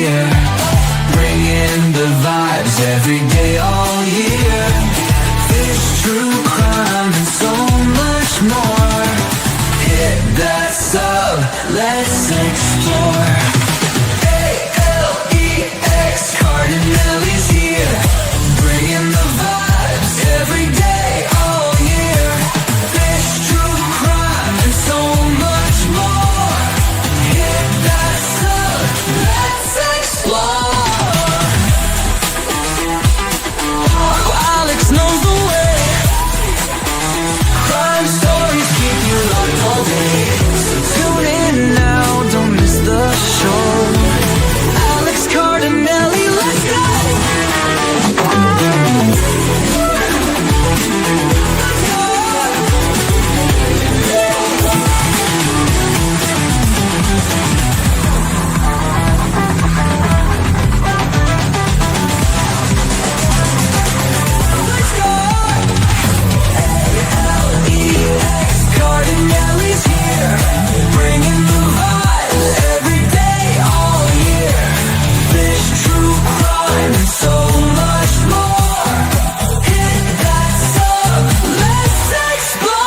here, bringing the vibes every day, all year. Fish, true crime, and so much more. Hit that sub, let's explore. A.L.E.X, Cardinale's here, bringing the vibes every day, all year. Fish, true crime, and so much more. Hit that sub, let's explore. Alex knows the way. Crime stories keep you locked all day. So tune in now, don't miss the show. Alex Cardinale, let's go! Cardinale's here, bringing the vibes every day, all year. Fish, true crime, and so much more. Hit that sub, let's explore.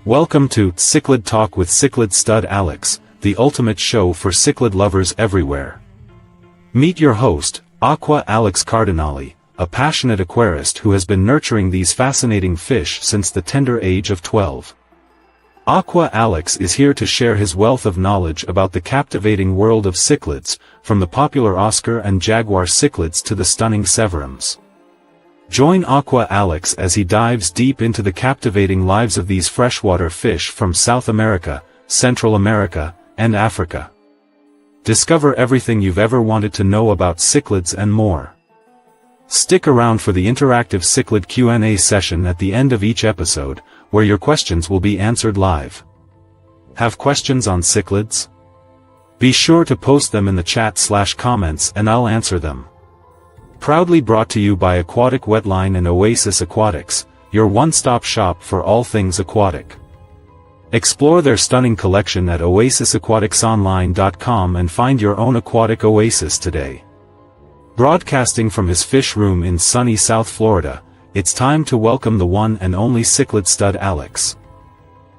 Welcome to Cichlid Talk with Cichlid Stud Alex, the ultimate show for cichlid lovers everywhere. Meet your host, Aqua Alex Cardinale, a passionate aquarist who has been nurturing these fascinating fish since the tender age of 12. Aqua Alex is here to share his wealth of knowledge about the captivating world of cichlids, from the popular Oscar and Jaguar cichlids to the stunning Severums. Join Aqua Alex as he dives deep into the captivating lives of these freshwater fish from South America, Central America, and Africa. Discover everything you've ever wanted to know about cichlids and more. Stick around for the interactive cichlid Q&A session at the end of each episode, where your questions will be answered live. Have questions on cichlids? Be sure to post them in the chat/comments and I'll answer them. Proudly brought to you by Aquatic Wetline and Oasis Aquatics, your one-stop shop for all things aquatic. Explore their stunning collection at oasisaquaticsonline.com and find your own aquatic oasis today. Broadcasting from his fish room in sunny South Florida, it's time to welcome the one and only cichlid stud Alex.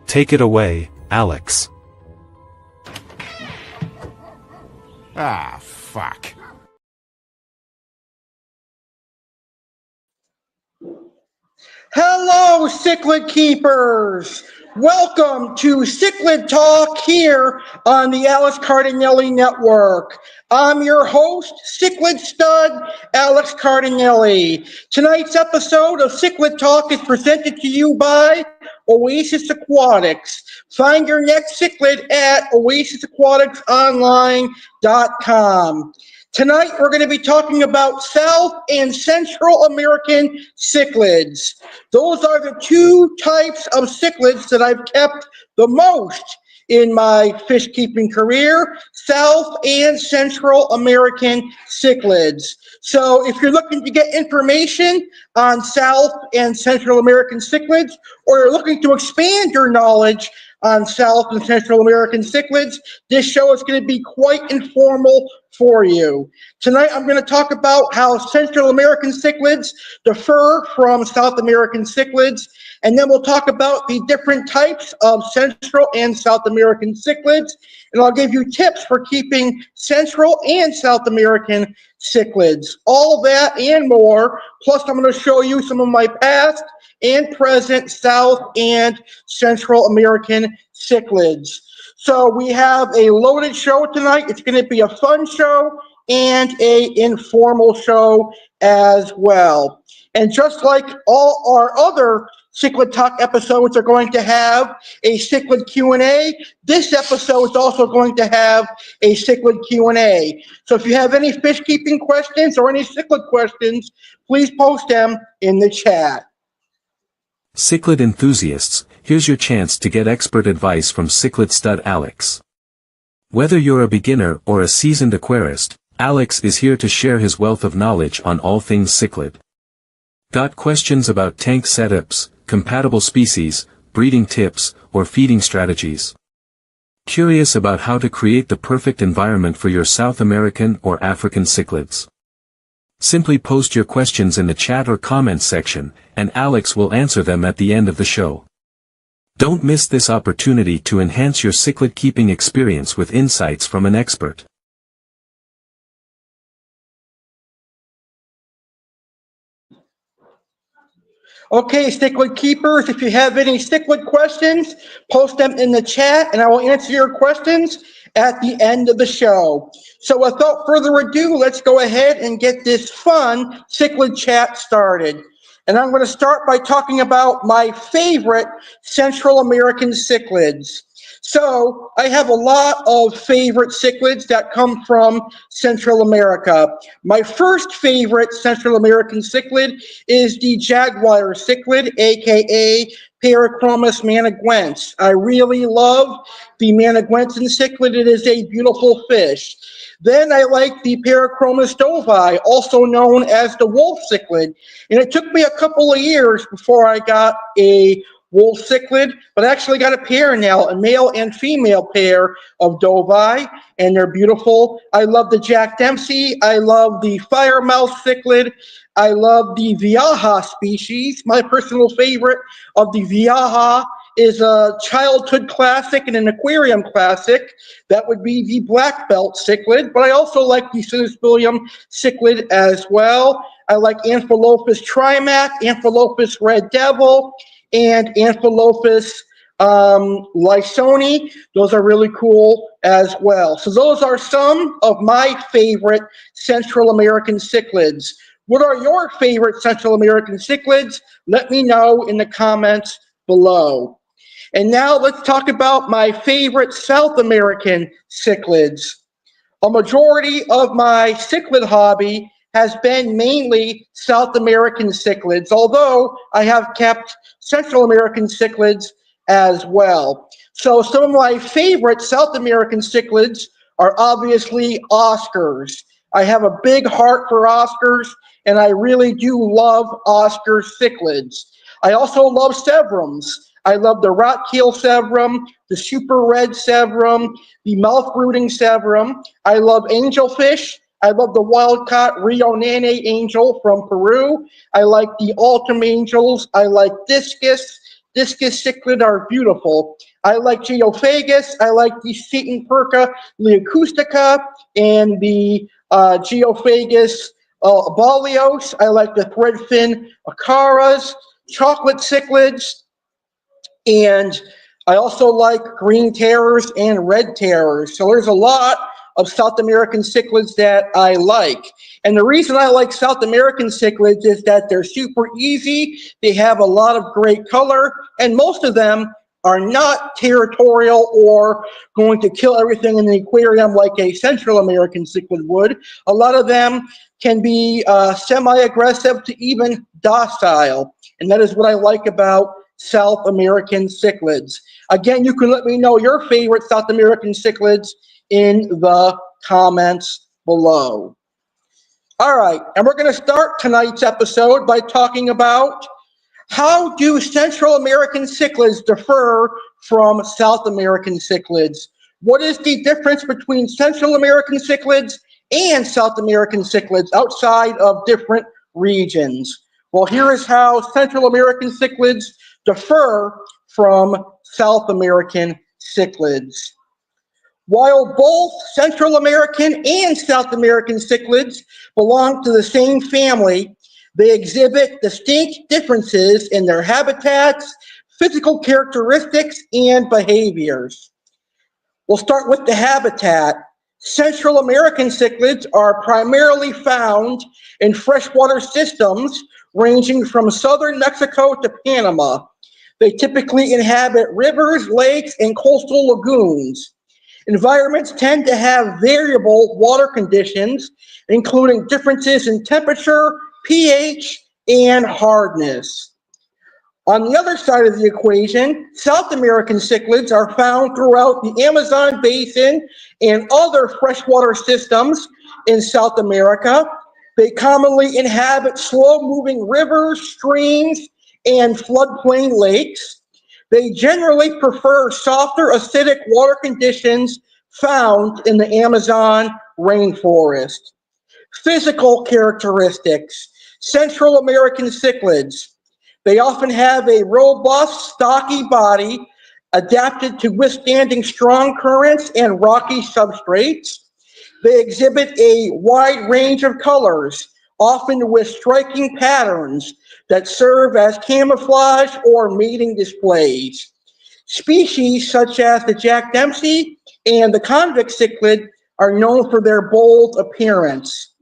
Take it away, Alex. Ah, fuck. Hello, cichlid keepers! Welcome to Cichlid Talk here on the Alex Cardinale Network. I'm your host, Cichlid Stud, Alex Cardinale. Tonight's episode of Cichlid Talk is presented to you by Oasis Aquatics. Find your next cichlid at oasisaquaticsonline.com. Tonight, we're going to be talking about South and Central American cichlids. Those are the two types of cichlids that I've kept the most in my fish keeping career, South and Central American cichlids. So if you're looking to get information on South and Central American cichlids, or you're looking to expand your knowledge on South and Central American cichlids, this show is going to be quite informal for you. Tonight, I'm going to talk about how Central American cichlids differ from South American cichlids, and then we'll talk about the different types of Central and South American cichlids, and I'll give you tips for keeping Central and South American cichlids. All of that and more. Plus, I'm going to show you some of my past and present South and Central American cichlids. So we have a loaded show tonight. It's going to be a fun show and a informal show as well. And just like all our other Cichlid Talk episodes are going to have a Cichlid Q&A, this episode is also going to have a Cichlid Q&A. So if you have any fish keeping questions or any cichlid questions, please post them in the chat. Cichlid enthusiasts, here's your chance to get expert advice from Cichlid stud Alex. Whether you're a beginner or a seasoned aquarist, Alex is here to share his wealth of knowledge on all things cichlid. Got questions about tank setups, compatible species, breeding tips, or feeding strategies? Curious about how to create the perfect environment for your South American or African cichlids? Simply post your questions in the chat or comments section, and Alex will answer them at the end of the show. Don't miss this opportunity to enhance your cichlid keeping experience with insights from an expert. Okay, cichlid keepers, if you have any cichlid questions, post them in the chat and I will answer your questions at the end of the show. So without further ado, let's go ahead and get this fun cichlid chat started. And I'm going to start by talking about my favorite Central American cichlids. So I have a lot of favorite cichlids that come from Central America. My first favorite Central American cichlid is the jaguar cichlid, aka Parachromis managuense. I really love the managuense cichlid. It is a beautiful fish. Then I like the Parachromis dovi, also known as the wolf cichlid. And it took me a couple of years before I got a wolf cichlid, but I actually got a pair now, a male and female pair of dovi, and they're beautiful. I love the Jack Dempsey. I love the firemouth cichlid. I love the Viaja species. My personal favorite of the Viaja is a childhood classic and an aquarium classic. That would be the black belt cichlid, but I also like the Cinisbilium cichlid as well. I like Amphilophus trimac, Amphilophus red devil, and Amphilophus lysoni. Those are really cool as well. So those are some of my favorite Central American cichlids. What are your favorite Central American cichlids? Let me know in the comments below. And now let's talk about my favorite South American cichlids. A majority of my cichlid hobby has been mainly South American cichlids, although I have kept Central American cichlids as well. So some of my favorite South American cichlids are obviously Oscars. I have a big heart for Oscars, and I really do love Oscar cichlids. I also love Severums. I love the rock-keel Severum, the super red Severum, the mouth-brooding Severum. I love angelfish. I love the wild-caught Rio Nene angel from Peru. I like the Altum angels. I like discus. Discus cichlid are beautiful. I like Geophagus. I like the Seton Perca leucoustica and the Geophagus Balios. I like the threadfin Acaras, chocolate cichlids, and I also like green terrors and red terrors. So there's a lot of South American cichlids that I like. And the reason I like South American cichlids is that they're super easy, they have a lot of great color, and most of them are not territorial or going to kill everything in the aquarium like a Central American cichlid would. A lot of them can be semi-aggressive to even docile, and that is what I like about South American cichlids. Again, you can let me know your favorite South American cichlids in the comments below. All right, and we're going to start tonight's episode by talking about how do Central American cichlids differ from South American cichlids? What is the difference between Central American cichlids and South American cichlids outside of different regions? Well, here is how Central American cichlids differ from South American cichlids. While both Central American and South American cichlids belong to the same family, they exhibit distinct differences in their habitats, physical characteristics, and behaviors. We'll start with the habitat. Central American cichlids are primarily found in freshwater systems ranging from southern Mexico to Panama. They typically inhabit rivers, lakes, and coastal lagoons. Environments tend to have variable water conditions, including differences in temperature, pH, and hardness. On the other side of the equation, South American cichlids are found throughout the Amazon basin and other freshwater systems in South America. They commonly inhabit slow-moving rivers, streams, and floodplain lakes. They generally prefer softer acidic water conditions found in the Amazon rainforest. Physical characteristics. Central American cichlids. They often have a robust, stocky body adapted to withstanding strong currents and rocky substrates. They exhibit a wide range of colors, often with striking patterns that serve as camouflage or mating displays. Species such as the Jack Dempsey and the convict cichlid are known for their bold appearance.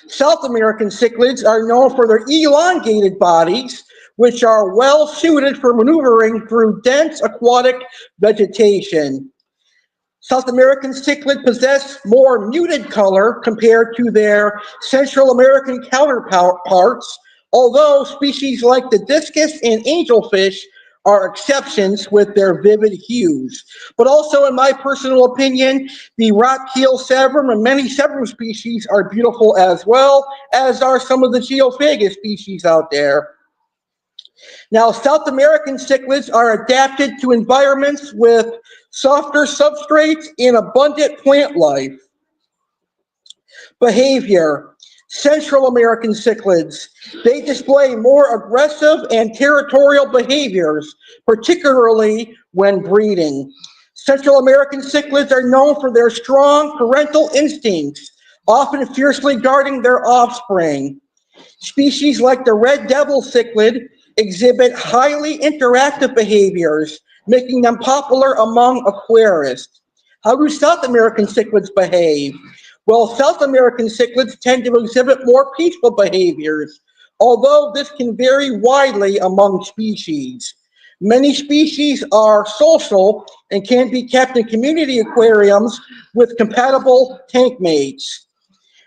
South American cichlids are known for their elongated bodies, which are well suited for maneuvering through dense aquatic vegetation. South American cichlid possess more muted color compared to their Central American counterparts, although species like the discus and angelfish are exceptions with their vivid hues. But also, in my personal opinion, the rock-keel severum and many severum species are beautiful as well, as are some of the geophagus species out there. Now, South American cichlids are adapted to environments with softer substrates and abundant plant life. Behavior. Central American cichlids. They display more aggressive and territorial behaviors, particularly when breeding. Central American cichlids are known for their strong parental instincts, often fiercely guarding their offspring. Species like the red devil cichlid exhibit highly interactive behaviors, making them popular among aquarists. How do South American cichlids behave? Well, South American cichlids tend to exhibit more peaceful behaviors, although this can vary widely among species. Many species are social and can be kept in community aquariums with compatible tank mates.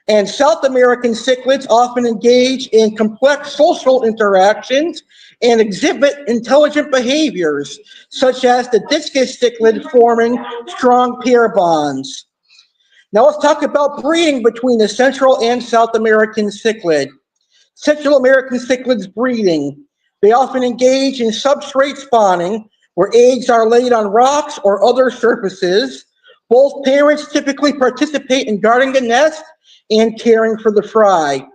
And South American cichlids often engage in complex social interactions and exhibit intelligent behaviors, such as the discus cichlid forming strong pair bonds. Now let's talk about breeding between the Central and South American cichlid. Central American cichlids breeding. They often engage in substrate spawning, where eggs are laid on rocks or other surfaces. Both parents typically participate in guarding the nest and caring for the fry.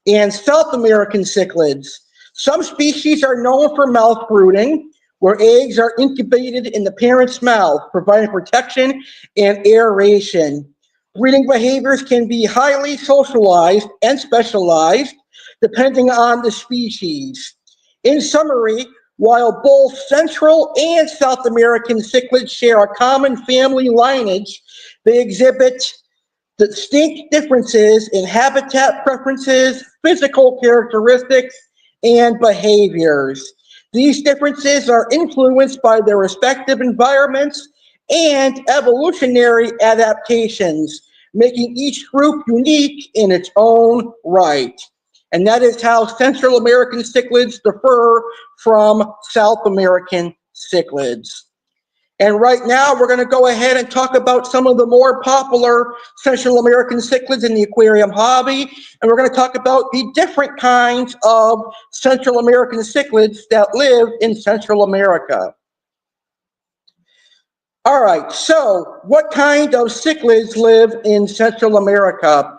And South American cichlids. Some species are known for mouth brooding, where eggs are incubated in the parent's mouth, providing protection and aeration. Breeding behaviors can be highly socialized and specialized, depending on the species. In summary, while both Central and South American cichlids share a common family lineage, they exhibit distinct differences in habitat preferences, physical characteristics, and behaviors. These differences are influenced by their respective environments and evolutionary adaptations, making each group unique in its own right. And that is how Central American cichlids differ from South American cichlids. And right now, we're going to go ahead and talk about some of the more popular Central American cichlids in the aquarium hobby. And we're going to talk about the different kinds of Central American cichlids that live in Central America. All right, so what kind of cichlids live in Central America?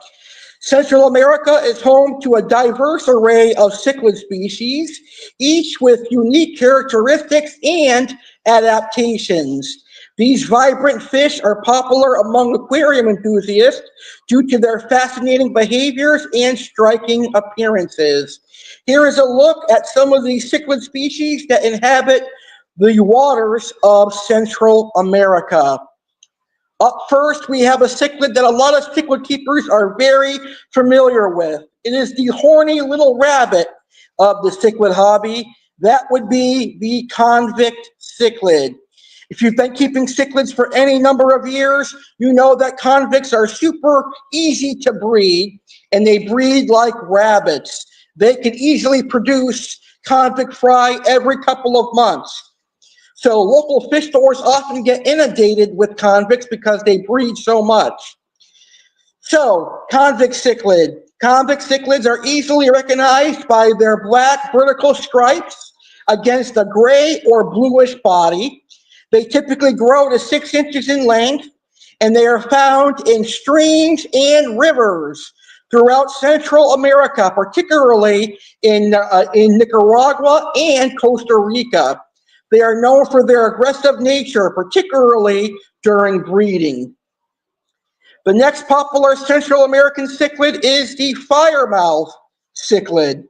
Central America is home to a diverse array of cichlid species, each with unique characteristics and adaptations. These vibrant fish are popular among aquarium enthusiasts due to their fascinating behaviors and striking appearances. Here is a look at some of the cichlid species that inhabit the waters of Central America. Up first, we have a cichlid that a lot of cichlid keepers are very familiar with. It is the horny little rabbit of the cichlid hobby. That would be the convict cichlid. If you've been keeping cichlids for any number of years, you know that convicts are super easy to breed, and they breed like rabbits. They can easily produce convict fry every couple of months. So local fish stores often get inundated with convicts because they breed so much. So, convict cichlid. Convict cichlids are easily recognized by their black vertical stripes against a gray or bluish body. They typically grow to 6 inches in length, and they are found in streams and rivers throughout Central America, particularly in Nicaragua and Costa Rica. They are known for their aggressive nature, particularly during breeding. The next popular Central American cichlid is the firemouth cichlid.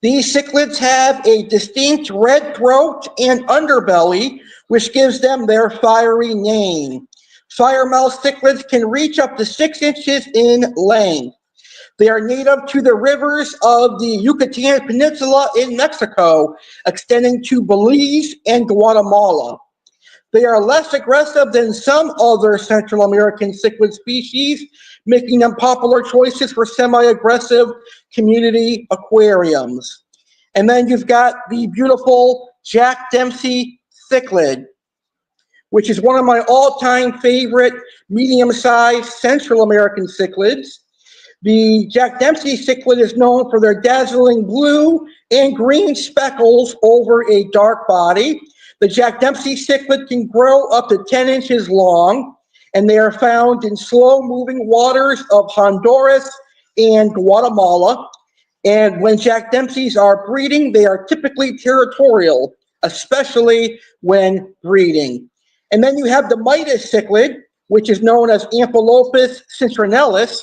These cichlids have a distinct red throat and underbelly, which gives them their fiery name. Firemouth cichlids can reach up to 6 inches in length. They are native to the rivers of the Yucatan Peninsula in Mexico, extending to Belize and Guatemala. They are less aggressive than some other Central American cichlid species, making them popular choices for semi-aggressive community aquariums. And then you've got the beautiful Jack Dempsey cichlid, which is one of my all-time favorite medium-sized Central American cichlids. The Jack Dempsey cichlid is known for their dazzling blue and green speckles over a dark body. The Jack Dempsey cichlid can grow up to 10 inches long, and they are found in slow-moving waters of Honduras and Guatemala. And when Jack Dempseys are breeding, they are typically territorial, especially when breeding. And then you have the Midas cichlid, which is known as Amphilophus citronellus.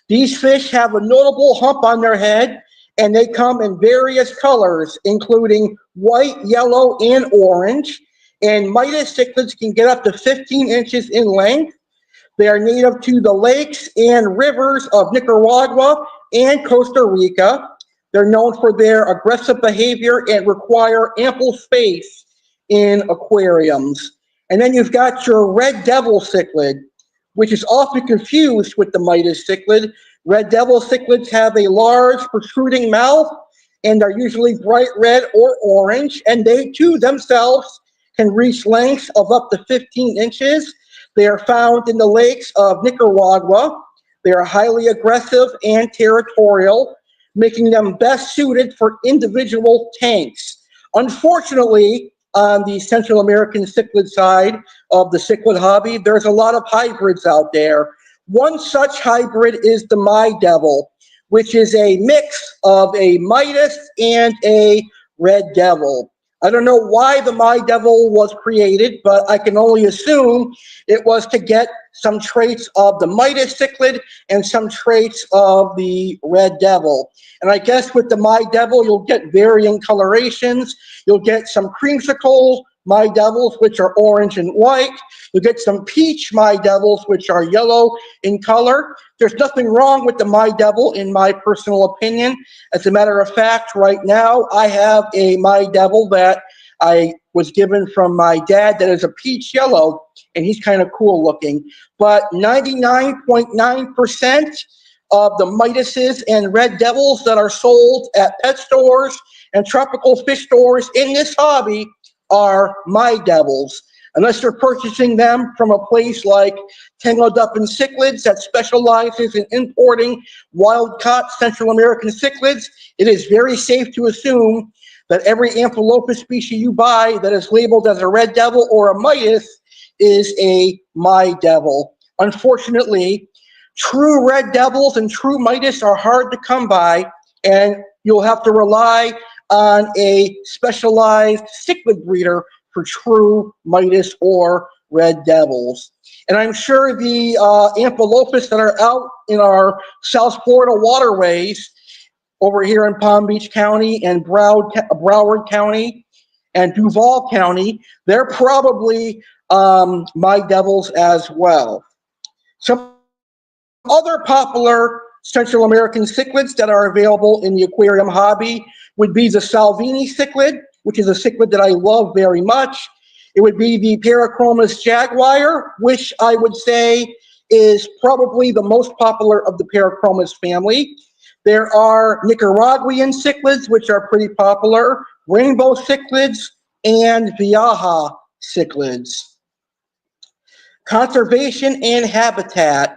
These fish have a notable hump on their head, and they come in various colors, including white, yellow, and orange. And Midas cichlids can get up to 15 inches in length. They are native to the lakes and rivers of Nicaragua and Costa Rica. They're known for their aggressive behavior and require ample space in aquariums. And then you've got your red devil cichlid, which is often confused with the Midas cichlid. Red devil cichlids have a large protruding mouth and are usually bright red or orange, and they too themselves can reach lengths of up to 15 inches. They are found in the lakes of Nicaragua. They are highly aggressive and territorial, making them best suited for individual tanks. Unfortunately, on the Central American cichlid side of the cichlid hobby, there's a lot of hybrids out there. One such hybrid is the My Devil, which is a mix of a Midas and a Red Devil. I don't know why the My Devil was created, but I can only assume it was to get some traits of the Midas cichlid and some traits of the Red Devil. And I guess with the My Devil, you'll get varying colorations. You'll get some creamsicle My Devils, which are orange and white. You'll get some peach My Devils, which are yellow in color. There's nothing wrong with the My Devil, in my personal opinion. As a matter of fact, right now, I have a My Devil that I was given from my dad that is a peach yellow, and he's kind of cool looking. But 99.9% of the Midases and Red Devils that are sold at pet stores and tropical fish stores in this hobby are My Devils. Unless you're purchasing them from a place like Tangled Up in Cichlids that specializes in importing wild-caught Central American cichlids, it is very safe to assume that every Amphilophus species you buy that is labeled as a Red Devil or a Midas is a My Devil. Unfortunately, true Red Devils and true Midas are hard to come by, and you'll have to rely on a specialized cichlid breeder for true Midas or red devils. And I'm sure the Amphilophus that are out in our South Florida waterways over here in Palm Beach County and Broward County and Duval County, they're probably my devils as well. Some other popular Central American cichlids that are available in the aquarium hobby would be the Salvini cichlid, which is a cichlid that I love very much. It would be the Parachromis jaguar, which I would say is probably the most popular of the Parachromis family. There are Nicaraguan cichlids, which are pretty popular, rainbow cichlids, and Viaja cichlids. Conservation and habitat.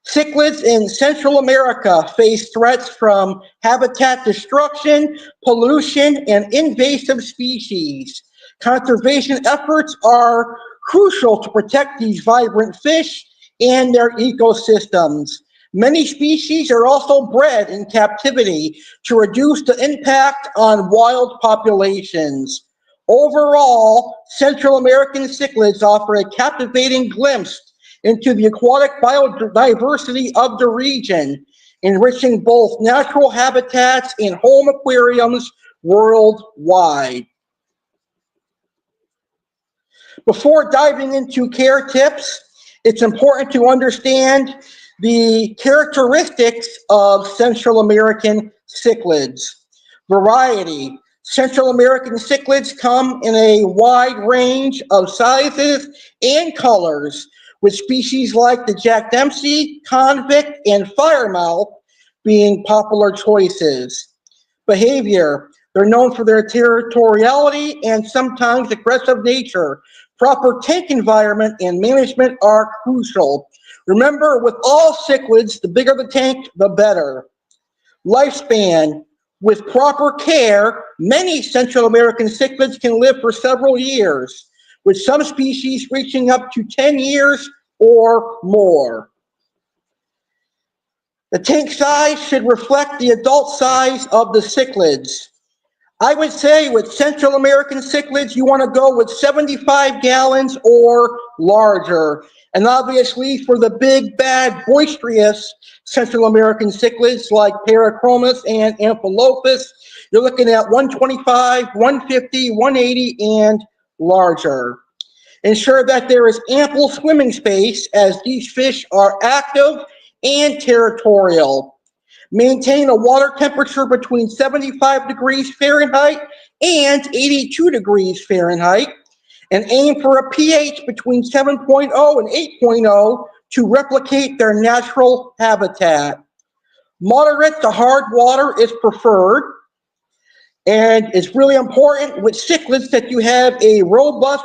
Cichlids in Central America face threats from habitat destruction, pollution, and invasive species. Conservation efforts are crucial to protect these vibrant fish and their ecosystems. Many species are also bred in captivity to reduce the impact on wild populations. Overall, Central American cichlids offer a captivating glimpse into the aquatic biodiversity of the region, enriching both natural habitats and home aquariums worldwide. Before diving into care tips, it's important to understand the characteristics of Central American cichlids. Variety. Central American cichlids come in a wide range of sizes and colors, with species like the Jack Dempsey, convict, and firemouth being popular choices. Behavior. They're known for their territoriality and sometimes aggressive nature. Proper tank environment and management are crucial. Remember, with all cichlids, the bigger the tank, the better. Lifespan. With proper care, many Central American cichlids can live for several years, with some species reaching up to 10 years or more. The tank size should reflect the adult size of the cichlids. I would say with Central American cichlids, you want to go with 75 gallons or larger. And obviously for the big, bad, boisterous Central American cichlids like Parachromis and Amphilophus, you're looking at 125, 150, 180, and larger. Ensure that there is ample swimming space as these fish are active and territorial. Maintain a water temperature between 75 degrees Fahrenheit and 82 degrees Fahrenheit, and aim for a pH between 7.0 and 8.0 to replicate their natural habitat. Moderate to hard water is preferred, and it's really important with cichlids that you have a robust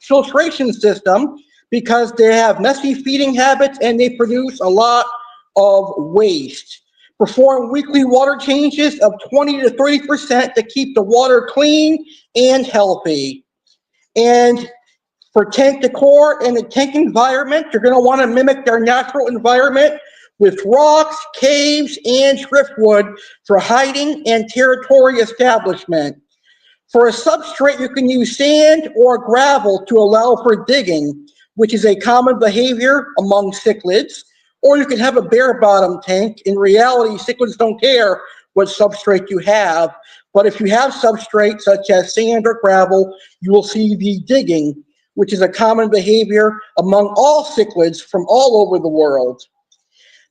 filtration system because they have messy feeding habits and they produce a lot of waste. Perform weekly water changes of 20 to 30% to keep the water clean and healthy. And for tank decor and the tank environment, you're going to want to mimic their natural environment with rocks, caves, and driftwood for hiding and territory establishment. For a substrate, you can use sand or gravel to allow for digging, which is a common behavior among cichlids. Or you can have a bare bottom tank. In reality, cichlids don't care what substrate you have, but if you have substrate such as sand or gravel, you will see the digging, which is a common behavior among all cichlids from all over the world.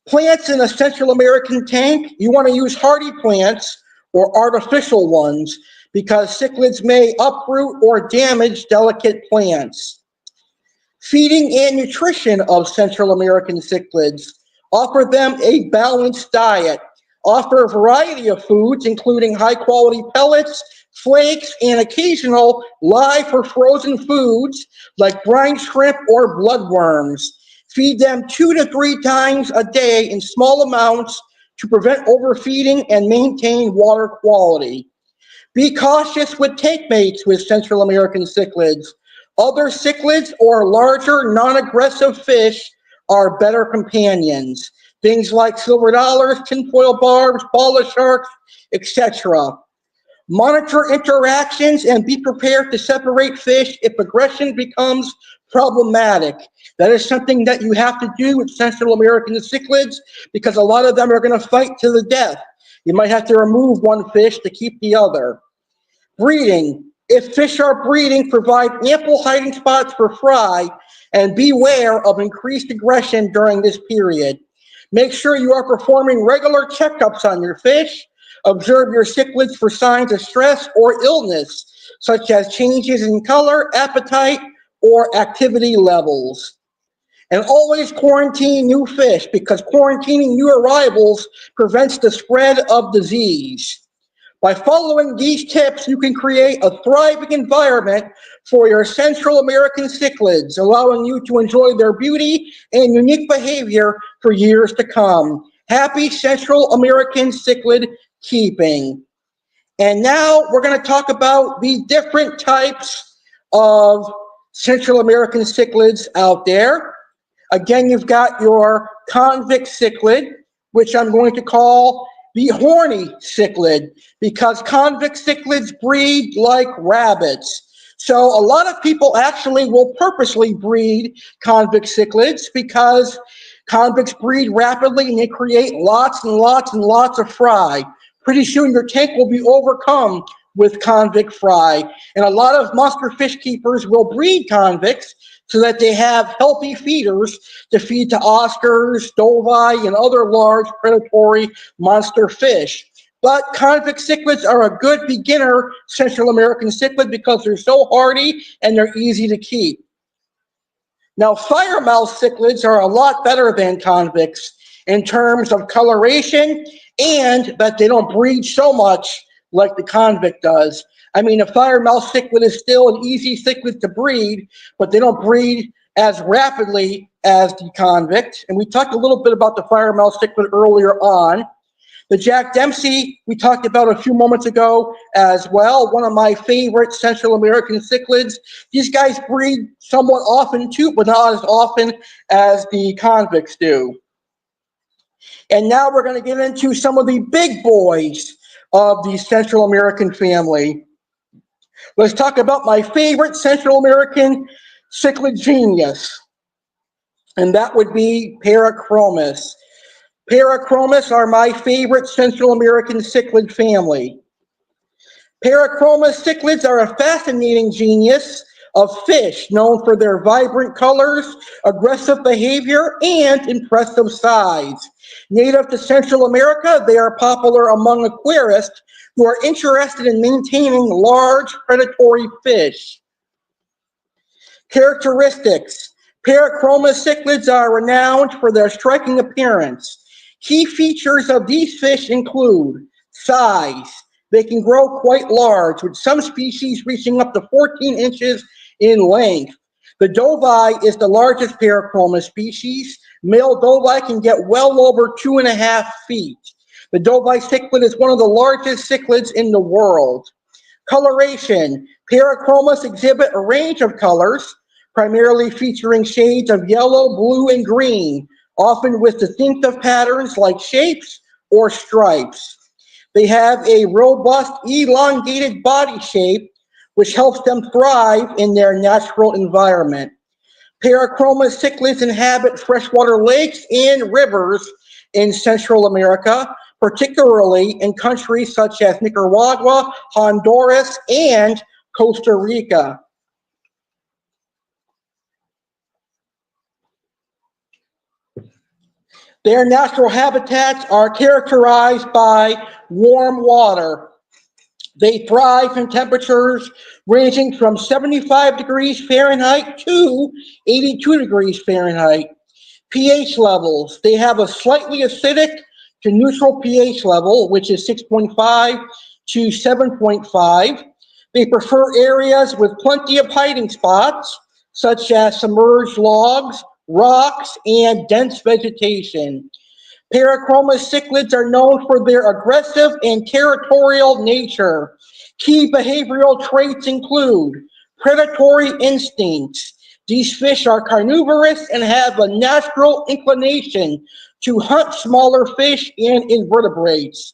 Plants in a Central American tank, you want to use hardy plants or artificial ones because cichlids may uproot or damage delicate plants. Feeding and nutrition of Central American cichlids. Offer them a balanced diet. Offer a variety of foods, including high-quality pellets, flakes, and occasional live or frozen foods like brine shrimp or bloodworms. Feed them 2 to 3 times a day in small amounts to prevent overfeeding and maintain water quality. Be cautious with tank mates with Central American cichlids. Other cichlids or larger non-aggressive fish are better companions. Things like silver dollars, tinfoil barbs, bala sharks, etc. Monitor interactions and be prepared to separate fish if aggression becomes problematic. That is something that you have to do with Central American cichlids because a lot of them are going to fight to the death. You might have to remove one fish to keep the other. Breeding. If fish are breeding, provide ample hiding spots for fry and beware of increased aggression during this period. Make sure you are performing regular checkups on your fish. Observe your cichlids for signs of stress or illness, such as changes in color, appetite, or activity levels. And always quarantine new fish because quarantining new arrivals prevents the spread of disease. By following these tips, you can create a thriving environment for your Central American cichlids, allowing you to enjoy their beauty and unique behavior for years to come. Happy Central American cichlid keeping. And now we're going to talk about the different types of Central American cichlids out there. Again, you've got your convict cichlid, which I'm going to call the horny cichlid, because convict cichlids breed like rabbits. So a lot of people actually will purposely breed convict cichlids because convicts breed rapidly and they create lots and lots and lots of fry. Pretty soon your tank will be overcome with convict fry. And a lot of monster fish keepers will breed convicts so that they have healthy feeders to feed to Oscars, dovie, and other large predatory monster fish. But convict cichlids are a good beginner Central American cichlid because they're so hardy and they're easy to keep. Now, firemouth cichlids are a lot better than convicts in terms of coloration and that they don't breed so much like the convict does. I mean, a firemouth cichlid is still an easy cichlid to breed, but they don't breed as rapidly as the convict. And we talked a little bit about the firemouth cichlid earlier on. The Jack Dempsey we talked about a few moments ago as well, one of my favorite Central American cichlids. These guys breed somewhat often too, but not as often as the convicts do. And now we're going to get into some of the big boys of the Central American family. Let's talk about my favorite Central American cichlid genius, and that would be Parachromis. Parachromis are my favorite Central American cichlid family. Parachromis cichlids are a fascinating genius of fish known for their vibrant colors, aggressive behavior, and impressive size. Native to Central America, they are popular among aquarists who are interested in maintaining large predatory fish. Characteristics. Parachromis cichlids are renowned for their striking appearance. Key features of these fish include size. They can grow quite large, with some species reaching up to 14 inches in length. The dovie is the largest Parachromis species. Male dovie can get well over 2.5 feet. The dovie cichlid is one of the largest cichlids in the world. Coloration. Parachromis exhibit a range of colors, primarily featuring shades of yellow, blue, and green, often with distinctive patterns like shapes or stripes. They have a robust, elongated body shape, which helps them thrive in their natural environment. Parachromis cichlids inhabit freshwater lakes and rivers in Central America, particularly in countries such as Nicaragua, Honduras, and Costa Rica. Their natural habitats are characterized by warm water. They thrive in temperatures ranging from 75 degrees Fahrenheit to 82 degrees Fahrenheit. pH levels. They have a slightly acidic to neutral pH level, which is 6.5 to 7.5. They prefer areas with plenty of hiding spots, such as submerged logs, rocks, and dense vegetation. Parachromis cichlids are known for their aggressive and territorial nature. Key behavioral traits include predatory instincts. These fish are carnivorous and have a natural inclination to hunt smaller fish and invertebrates.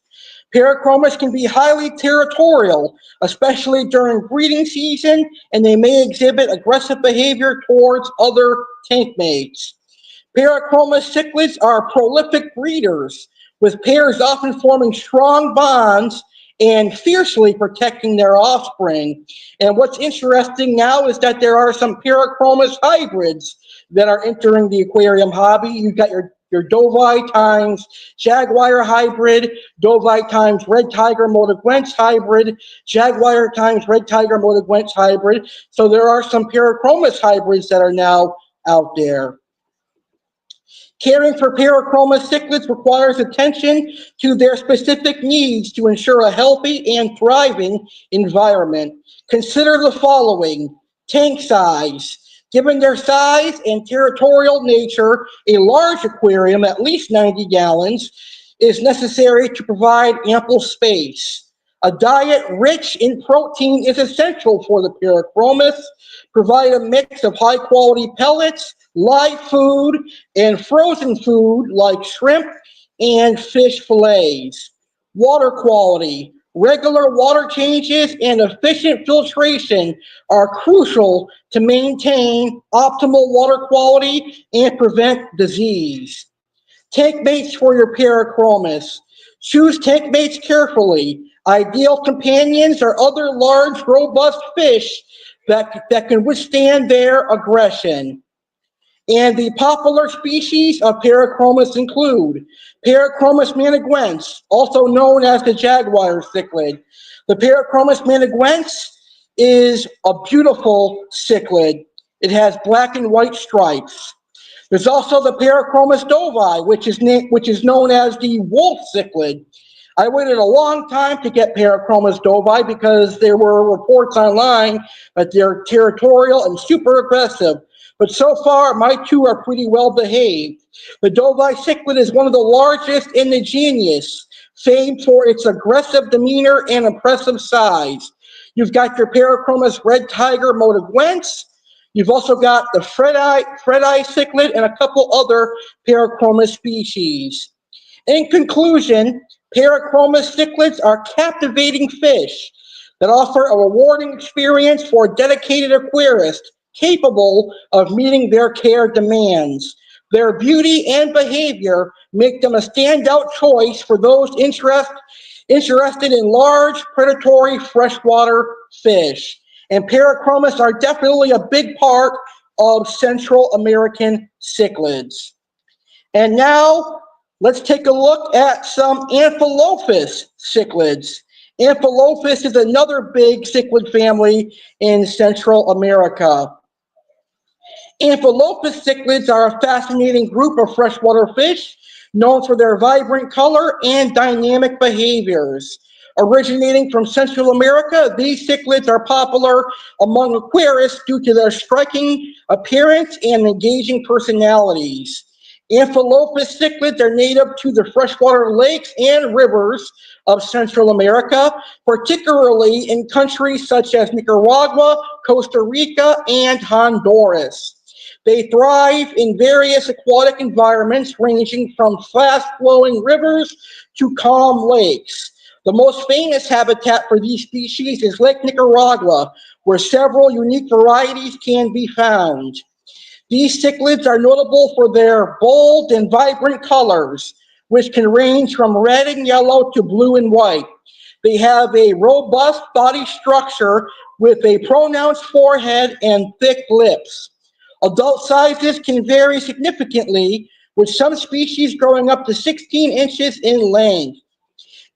Parachromas can be highly territorial, especially during breeding season, and they may exhibit aggressive behavior towards other tank mates. Parachroma cichlids are prolific breeders, with pairs often forming strong bonds and fiercely protecting their offspring. And what's interesting now is that there are some Parachromas hybrids that are entering the aquarium hobby. You've got your Dovai times Jaguar hybrid, Dovai times Red Tiger Motaguense hybrid, Jaguar times Red Tiger Motaguense hybrid. So there are some Parachromas hybrids that are now out there. Caring for Parachroma cichlids requires attention to their specific needs to ensure a healthy and thriving environment. Consider the following: tank size. Given their size and territorial nature, a large aquarium, at least 90 gallons, is necessary to provide ample space. A diet rich in protein is essential for the Parachromas. Provide a mix of high-quality pellets, live food, and frozen food like shrimp and fish fillets. Water quality. Regular water changes and efficient filtration are crucial to maintain optimal water quality and prevent disease. Tank mates for your Parachromas. Choose tank mates carefully. Ideal companions are other large, robust fish that can withstand their aggression. And the popular species of Parachromas include Parachromas managuense, also known as the jaguar cichlid. The Parachromas managuense is a beautiful cichlid. It has black and white stripes. There's also the Parachromas dovai, which is known as the wolf cichlid. I waited a long time to get Parachromas dovai because there were reports online that they're territorial and super aggressive. But so far, my two are pretty well behaved. The dovai cichlid is one of the largest in the genus, famed for its aggressive demeanor and impressive size. You've got your Parachromas red tiger motaguense. You've also got the Fred-eye cichlid and a couple other Parachromas species. In conclusion, Parachromas cichlids are captivating fish that offer a rewarding experience for dedicated aquarists capable of meeting their care demands. Their beauty and behavior make them a standout choice for those interested in large predatory freshwater fish. And Parachromas are definitely a big part of Central American cichlids. And now let's take a look at some Amphilophus cichlids. Amphilophus is another big cichlid family in Central America. Amphilophus cichlids are a fascinating group of freshwater fish known for their vibrant color and dynamic behaviors. Originating from Central America, these cichlids are popular among aquarists due to their striking appearance and engaging personalities. Amphilophus cichlids are native to the freshwater lakes and rivers of Central America, particularly in countries such as Nicaragua, Costa Rica, and Honduras. They thrive in various aquatic environments ranging from fast-flowing rivers to calm lakes. The most famous habitat for these species is Lake Nicaragua, where several unique varieties can be found. These cichlids are notable for their bold and vibrant colors, which can range from red and yellow to blue and white. They have a robust body structure with a pronounced forehead and thick lips. Adult sizes can vary significantly, with some species growing up to 16 inches in length.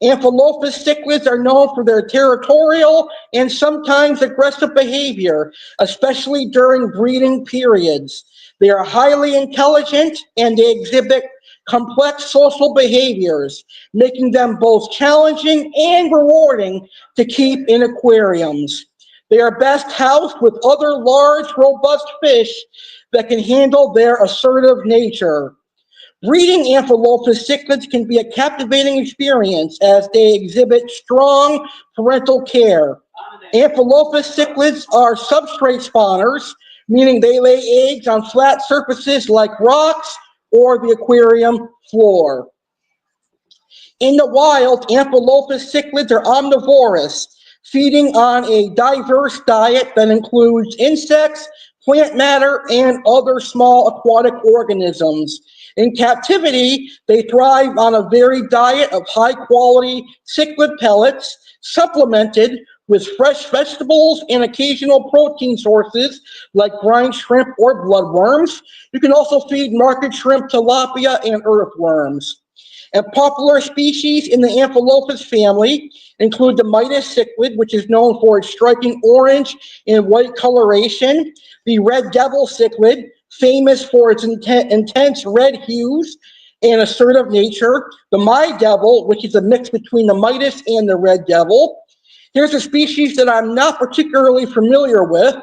Amphilophus cichlids are known for their territorial and sometimes aggressive behavior, especially during breeding periods. They are highly intelligent and they exhibit complex social behaviors, making them both challenging and rewarding to keep in aquariums. They are best housed with other large, robust fish that can handle their assertive nature. Breeding Amphilophus cichlids can be a captivating experience as they exhibit strong parental care. Amphilophus cichlids are substrate spawners, meaning they lay eggs on flat surfaces like rocks or the aquarium floor. In the wild, Amphilophus cichlids are omnivorous, feeding on a diverse diet that includes insects, plant matter, and other small aquatic organisms. In captivity, they thrive on a varied diet of high-quality cichlid pellets, supplemented with fresh vegetables and occasional protein sources like brine shrimp or bloodworms. You can also feed market shrimp, tilapia, and earthworms. And popular species in the Amphilophus family include the Midas cichlid, which is known for its striking orange and white coloration, the red devil cichlid, famous for its intense red hues and assertive nature, the My devil, which is a mix between the Midas and the red devil. Here's a species that I'm not particularly familiar with.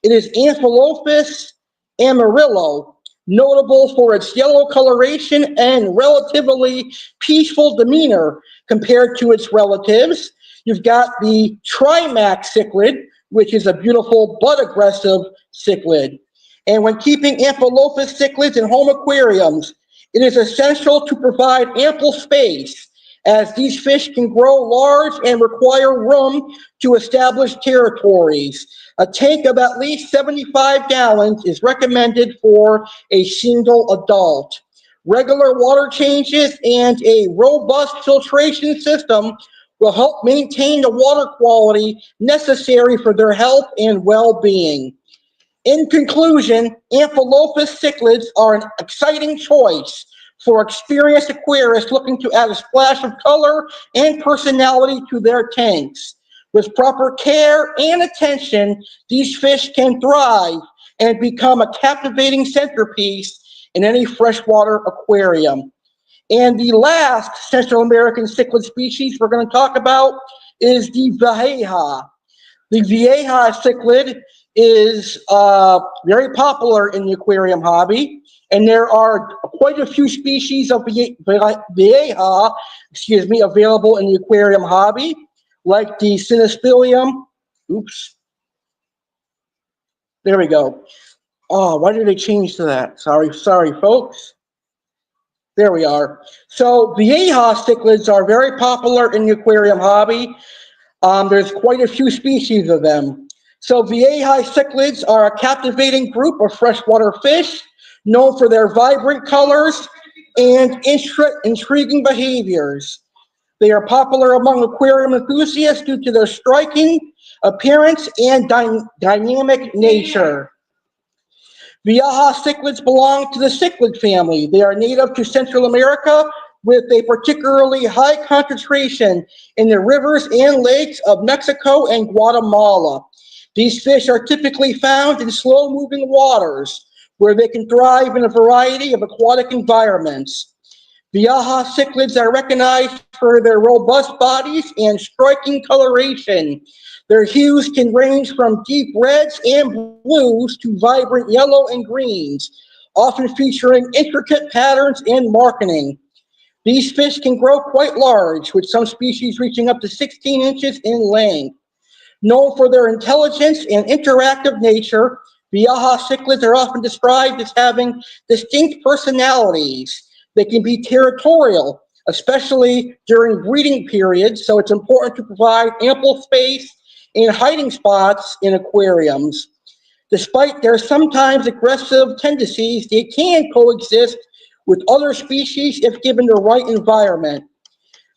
It is Amphilophus amarillo, notable for its yellow coloration and relatively peaceful demeanor compared to its relatives. You've got the Trimax cichlid, which is a beautiful but aggressive cichlid. And when keeping Amphilophus cichlids in home aquariums, it is essential to provide ample space, as these fish can grow large and require room to establish territories. A tank of at least 75 gallons is recommended for a single adult. Regular water changes and a robust filtration system will help maintain the water quality necessary for their health and well-being. In conclusion, Amphilophus cichlids are an exciting choice for experienced aquarists looking to add a splash of color and personality to their tanks. With proper care and attention, these fish can thrive and become a captivating centerpiece in any freshwater aquarium. And the last Central American cichlid species we're going to talk about is the Vieja. The Vieja cichlid is very popular in the aquarium hobby, and there are quite a few species of Vieja, available in the aquarium hobby, like the Cynospilium. Oops. There we go. Oh, why did they change to that? Sorry, folks. There we are. So Vieja cichlids are very popular in the aquarium hobby. There's quite a few species of them. So Vieja cichlids are a captivating group of freshwater fish known for their vibrant colors and intriguing behaviors. They are popular among aquarium enthusiasts due to their striking appearance and dynamic nature. Vieja cichlids belong to the cichlid family. They are native to Central America with a particularly high concentration in the rivers and lakes of Mexico and Guatemala. These fish are typically found in slow-moving waters where they can thrive in a variety of aquatic environments. Vieja cichlids are recognized for their robust bodies and striking coloration. Their hues can range from deep reds and blues to vibrant yellow and greens, often featuring intricate patterns and marking. These fish can grow quite large, with some species reaching up to 16 inches in length. Known for their intelligence and interactive nature, Vieja cichlids are often described as having distinct personalities. They can be territorial, especially during breeding periods, so it's important to provide ample space and hiding spots in aquariums. Despite their sometimes aggressive tendencies, they can coexist with other species if given the right environment.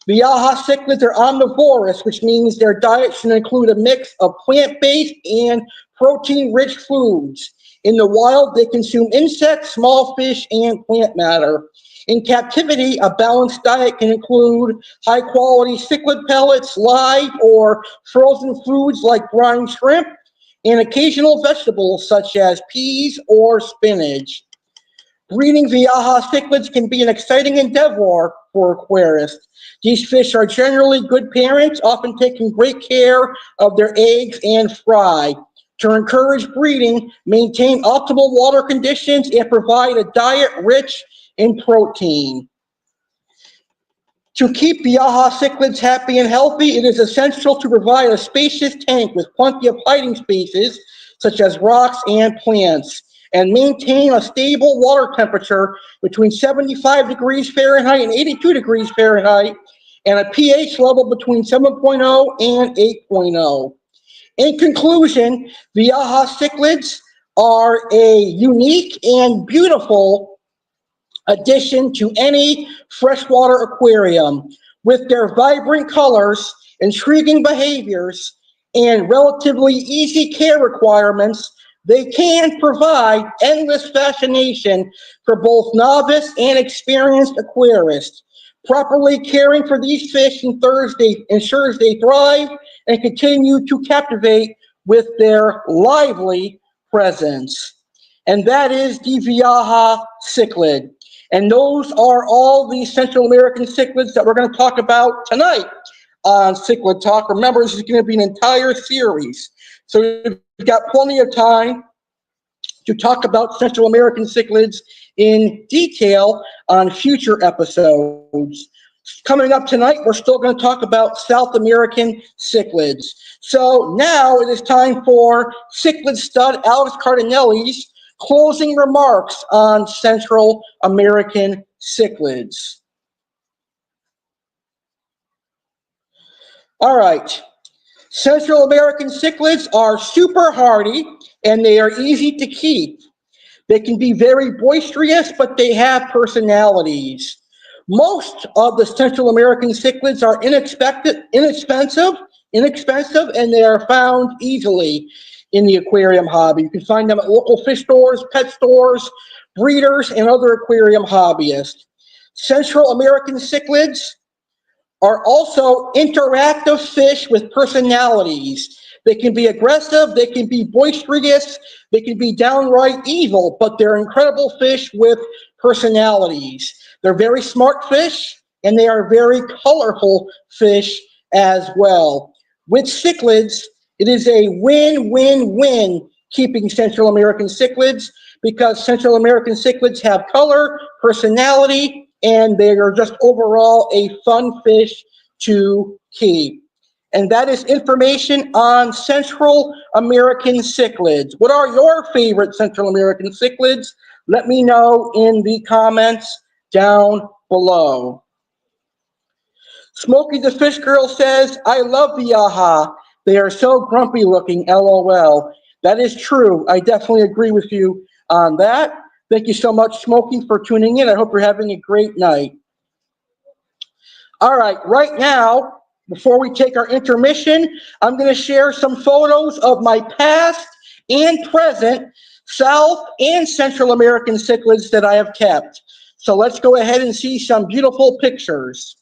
Vieja cichlids are omnivorous, which means their diet should include a mix of plant-based and protein-rich foods. In the wild, they consume insects, small fish, and plant matter. In captivity, a balanced diet can include high-quality cichlid pellets, live or frozen foods like brine shrimp, and occasional vegetables such as peas or spinach. Breeding Vieja cichlids can be an exciting endeavor for aquarists. These fish are generally good parents, often taking great care of their eggs and fry. To encourage breeding, maintain optimal water conditions, and provide a diet rich in protein. To keep Vieja cichlids happy and healthy, it is essential to provide a spacious tank with plenty of hiding spaces, such as rocks and plants, and maintain a stable water temperature between 75 degrees Fahrenheit and 82 degrees Fahrenheit, and a pH level between 7.0 and 8.0. In conclusion, the A.C.E. cichlids are a unique and beautiful addition to any freshwater aquarium. With their vibrant colors, intriguing behaviors, and relatively easy care requirements, they can provide endless fascination for both novice and experienced aquarists. Properly caring for these fish ensures they thrive and continue to captivate with their lively presence. And that is the Viaja cichlid. And those are all the Central American cichlids that we're going to talk about tonight on Cichlid Talk. Remember, this is going to be an entire series. So we've got plenty of time to talk about Central American cichlids in detail on future episodes. Coming up tonight, we're still going to talk about South American cichlids. So now it is time for cichlid stud Alex Cardinale's closing remarks on Central American cichlids. All right. Central American cichlids are super hardy and they are easy to keep. They can be very boisterous, but they have personalities. Most of the Central American cichlids are inexpensive, and they are found easily in the aquarium hobby. You can find them at local fish stores, pet stores, breeders, and other aquarium hobbyists. Central American cichlids are also interactive fish with personalities. They can be aggressive, they can be boisterous, they can be downright evil, but they're incredible fish with personalities. They're very smart fish, and they are very colorful fish as well. With cichlids, it is a win-win-win keeping Central American cichlids, because Central American cichlids have color, personality, and they are just overall a fun fish to keep. And that is information on Central American cichlids. What are your favorite Central American cichlids? Let me know in the comments down below. Smokey the Fish Girl says, I love the AHA. They are so grumpy looking, LOL. That is true. I definitely agree with you on that. Thank you so much, Smokey, for tuning in. I hope you're having a great night. All right, right now, before we take our intermission, I'm going to share some photos of my past and present South and Central American cichlids that I have kept. So let's go ahead and see some beautiful pictures.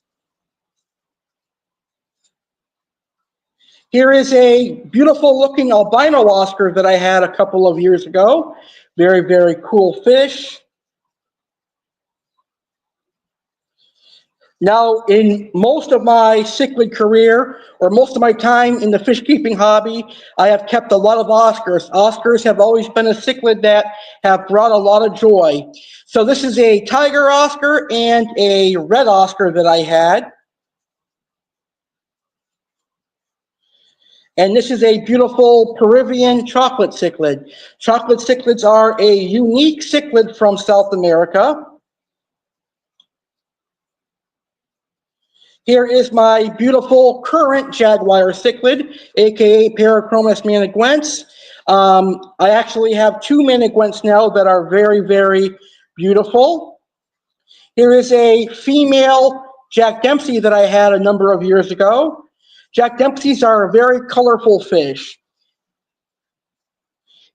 Here is a beautiful looking albino Oscar that I had a couple of years ago. Very, very cool fish. Now, in most of my cichlid career, or most of my time in the fish keeping hobby, I have kept a lot of Oscars. Oscars have always been a cichlid that have brought a lot of joy. So this is a tiger Oscar and a red Oscar that I had. And this is a beautiful Peruvian chocolate cichlid. Chocolate cichlids are a unique cichlid from South America. Here is my beautiful current jaguar cichlid, aka Parachromis maniguense. I actually have two maniguense now that are very, very beautiful. Here is a female Jack Dempsey that I had a number of years ago. Jack Dempseys are a very colorful fish.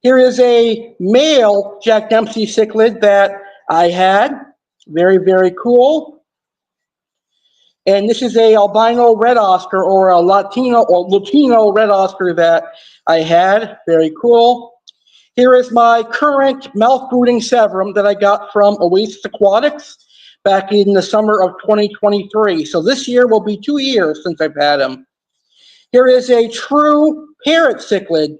Here is a male Jack Dempsey cichlid that I had. Very, very cool. And this is a albino red Oscar, or a Latino red Oscar that I had. Very cool. Here is my current mouth brooding Severum that I got from Oasis Aquatics back in the summer of 2023. So this year will be 2 years since I've had him. Here is a true parrot cichlid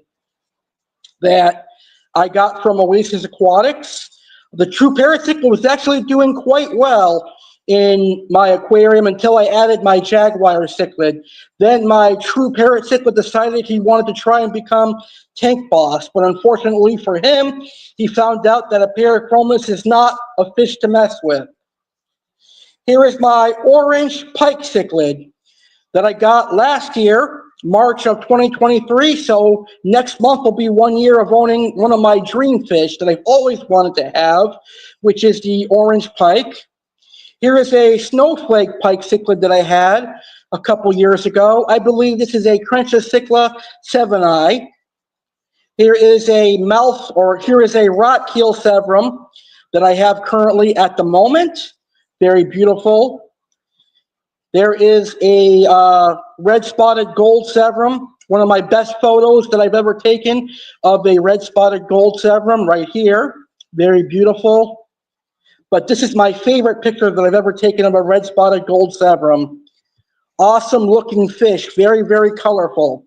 that I got from Oasis Aquatics. The true parrot cichlid was actually doing quite well in my aquarium until I added my jaguar cichlid. Then my true parrot cichlid decided he wanted to try and become tank boss, but unfortunately for him, he found out that a Parachromis is not a fish to mess with. Here is my orange pike cichlid that I got last year, March of 2023. So next month will be 1 year of owning one of my dream fish that I've always wanted to have, which is the orange pike. Here is a snowflake pike cichlid that I had a couple years ago. I believe this is a Crenchicicla 7i. Here is a here is a rock-keel severum that I have currently at the moment. Very beautiful. There is a red-spotted gold severum, one of my best photos that I've ever taken of a red-spotted gold severum right here. Very beautiful. But this is my favorite picture that I've ever taken of a red-spotted gold severum. Awesome looking fish, very, very colorful.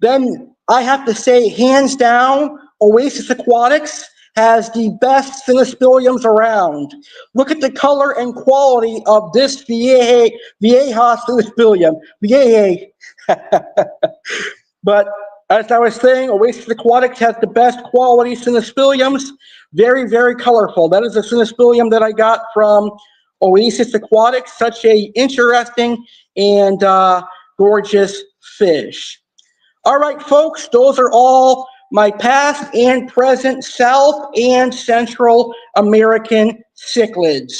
Then I have to say, hands down, Oasis Aquatics has the best Cynospiliums around. Look at the color and quality of this Vieja Cynospilium. Vieja. But as I was saying, Oasis Aquatics has the best quality Cynospiliums. Very, very colorful. That is a Cynospilium that I got from Oasis Aquatics. Such a interesting and gorgeous fish. All right, folks, those are all my past and present South and Central American cichlids.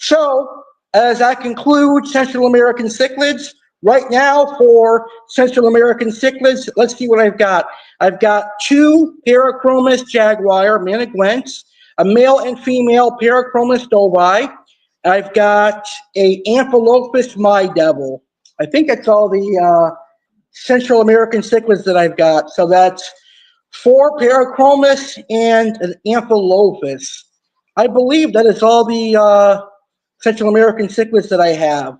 So, as I conclude Central American cichlids, right now for Central American cichlids, let's see what I've got. I've got 2 Parachromis jaguar manigwents, a male and female Parachromis dovi. I've got a Amphilophus devil. I think that's all the Central American cichlids that I've got. So that's 4 Parachromis and an Amphilophus. I believe that is all the Central American cichlids that I have.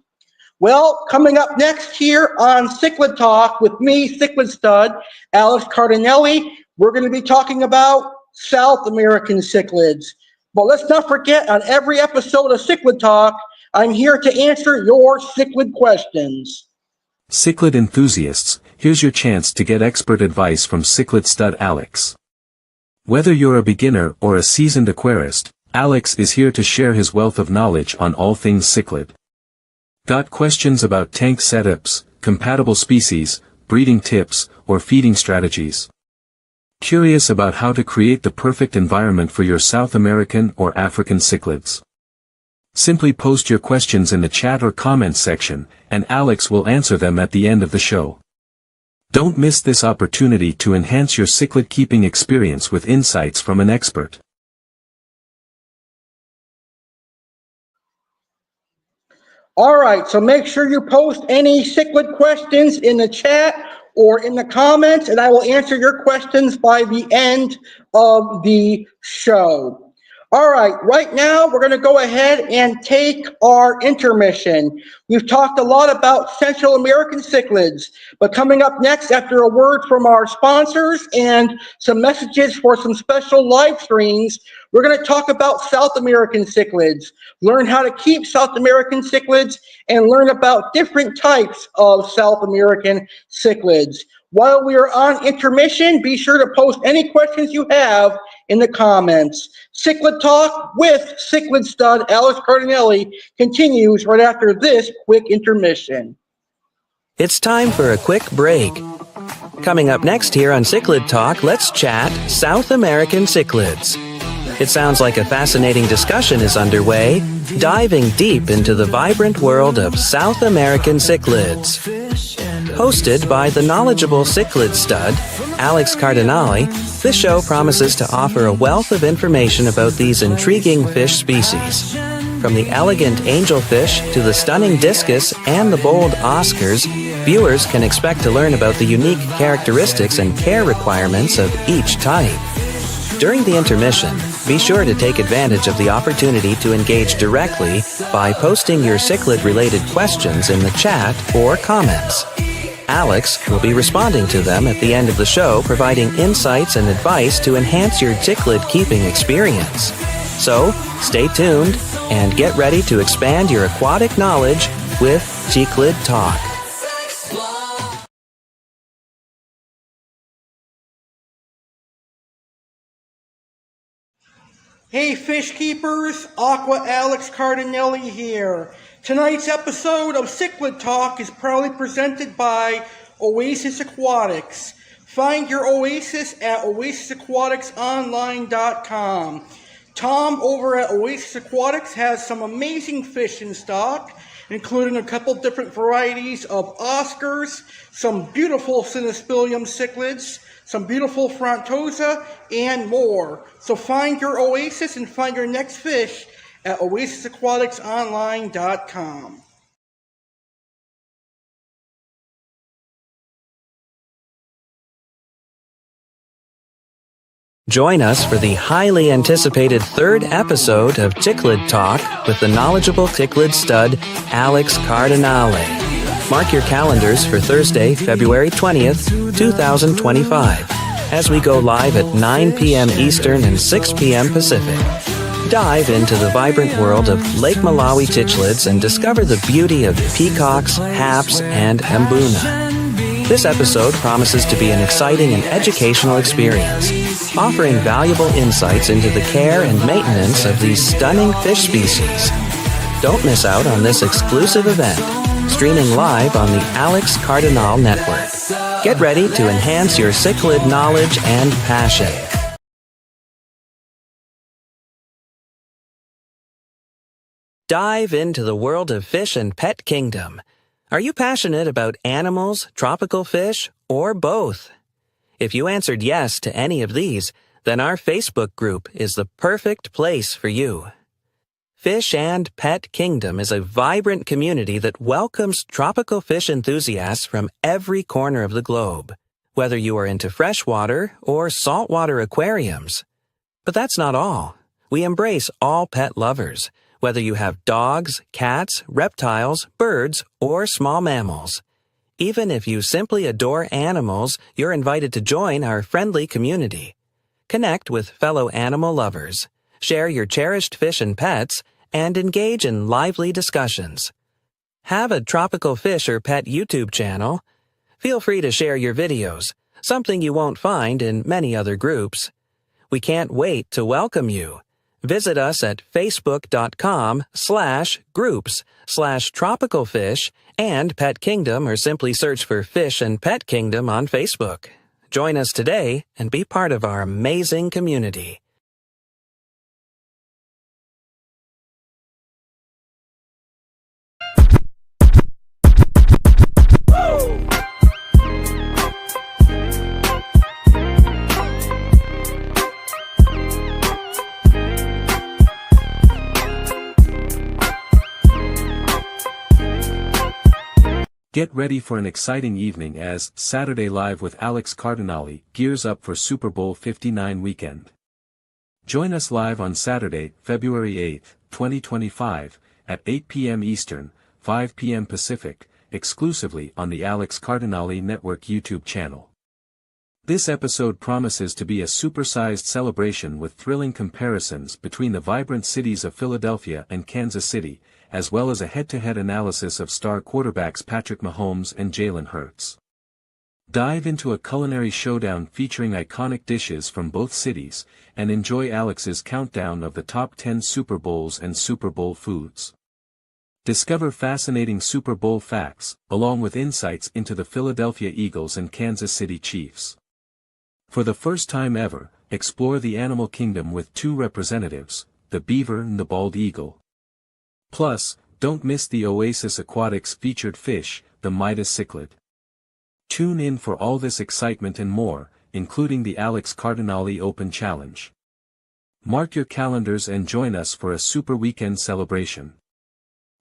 Well, coming up next here on Cichlid Talk with me, Cichlid Stud, Alex Cardinale, we're going to be talking about South American cichlids. But let's not forget, on every episode of Cichlid Talk, I'm here to answer your cichlid questions. Cichlid enthusiasts, here's your chance to get expert advice from Cichlid Stud Alex. Whether you're a beginner or a seasoned aquarist, Alex is here to share his wealth of knowledge on all things cichlid. Got questions about tank setups, compatible species, breeding tips, or feeding strategies? Curious about how to create the perfect environment for your South American or African cichlids? Simply post your questions in the chat or comments section, and Alex will answer them at the end of the show. Don't miss this opportunity to enhance your cichlid keeping experience with insights from an expert. All right, so make sure you post any cichlid questions in the chat or in the comments, and I will answer your questions by the end of the show. All right, right now we're going to go ahead and take our intermission. We've talked a lot about Central American cichlids, but coming up next, after a word from our sponsors and some messages for some special live streams, we're going to talk about South American cichlids, learn how to keep South American cichlids, and learn about different types of South American cichlids. While we are on intermission, be sure to post any questions you have in the comments. Cichlid Talk with Cichlid Stud Alex Cardinale continues right after this quick intermission. It's time for a quick break. Coming up next here on Cichlid Talk, let's chat South American cichlids. It sounds like a fascinating discussion is underway, diving deep into the vibrant world of South American cichlids. Hosted by the knowledgeable cichlid stud, Alex Cardinale, this show promises to offer a wealth of information about these intriguing fish species. From the elegant angelfish to the stunning discus and the bold Oscars, viewers can expect to learn about the unique characteristics and care requirements of each type. During the intermission, be sure to take advantage of the opportunity to engage directly by posting your cichlid-related questions in the chat or comments. Alex will be responding to them at the end of the show, providing insights and advice to enhance your cichlid keeping experience. So, stay tuned and get ready to expand your aquatic knowledge with Cichlid Talk. Hey fish keepers, Aqua Alex Cardinale here. Tonight's episode of Cichlid Talk is proudly presented by Oasis Aquatics. Find your oasis at oasisaquaticsonline.com. Tom over at Oasis Aquatics has some amazing fish in stock, including a couple different varieties of Oscars, some beautiful Cynospilium cichlids, some beautiful Frontosa, and more. So find your oasis and find your next fish at oasisaquaticsonline.com. Join us for the highly anticipated third episode of Cichlid Talk with the knowledgeable Cichlid stud, Alex Cardinale. Mark your calendars for Thursday, February 20th, 2025, as we go live at 9 p.m. Eastern and 6 p.m. Pacific. Dive into the vibrant world of Lake Malawi cichlids and discover the beauty of peacocks, haps, and mbuna. This episode promises to be an exciting and educational experience, offering valuable insights into the care and maintenance of these stunning fish species. Don't miss out on this exclusive event, streaming live on the Alex Cardinale Network. Get ready to enhance your cichlid knowledge and passion. Dive into the world of fish and pet kingdom. Are you passionate about animals, tropical fish, or both? If you answered yes to any of these, then our Facebook group is the perfect place for you. Fish and Pet Kingdom is a vibrant community that welcomes tropical fish enthusiasts from every corner of the globe, whether you are into freshwater or saltwater aquariums. But that's not all. We embrace all pet lovers, whether you have dogs, cats, reptiles, birds, or small mammals. Even if you simply adore animals, you're invited to join our friendly community. Connect with fellow animal lovers, share your cherished fish and pets, and engage in lively discussions. Have a tropical fish or pet YouTube channel? Feel free to share your videos, something you won't find in many other groups. We can't wait to welcome you. Visit us at facebook.com/groups/tropicalfish and Pet Kingdom, or simply search for Fish and Pet Kingdom on Facebook. Join us today and be part of our amazing community. Get ready for an exciting evening as Saturday Live with Alex Cardinale gears up for Super Bowl 59 weekend. Join us live on Saturday, February 8, 2025, at 8 p.m. Eastern, 5 p.m. Pacific, exclusively on the Alex Cardinale Network YouTube channel. This episode promises to be a supersized celebration with thrilling comparisons between the vibrant cities of Philadelphia and Kansas City, as well as a head-to-head analysis of star quarterbacks Patrick Mahomes and Jalen Hurts. Dive into a culinary showdown featuring iconic dishes from both cities, and enjoy Alex's countdown of the top 10 Super Bowls and Super Bowl foods. Discover fascinating Super Bowl facts, along with insights into the Philadelphia Eagles and Kansas City Chiefs. For the first time ever, explore the animal kingdom with two representatives, the beaver and the bald eagle. Plus, don't miss the Oasis Aquatics featured fish, the Midas cichlid. Tune in for all this excitement and more, including the Alex Cardinale Open Challenge. Mark your calendars and join us for a super weekend celebration.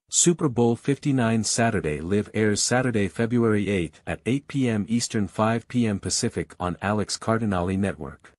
Super Bowl 59 Saturday Live airs Saturday, February 8 at 8 p.m. Eastern, 5 p.m. Pacific on Alex Cardinale Network.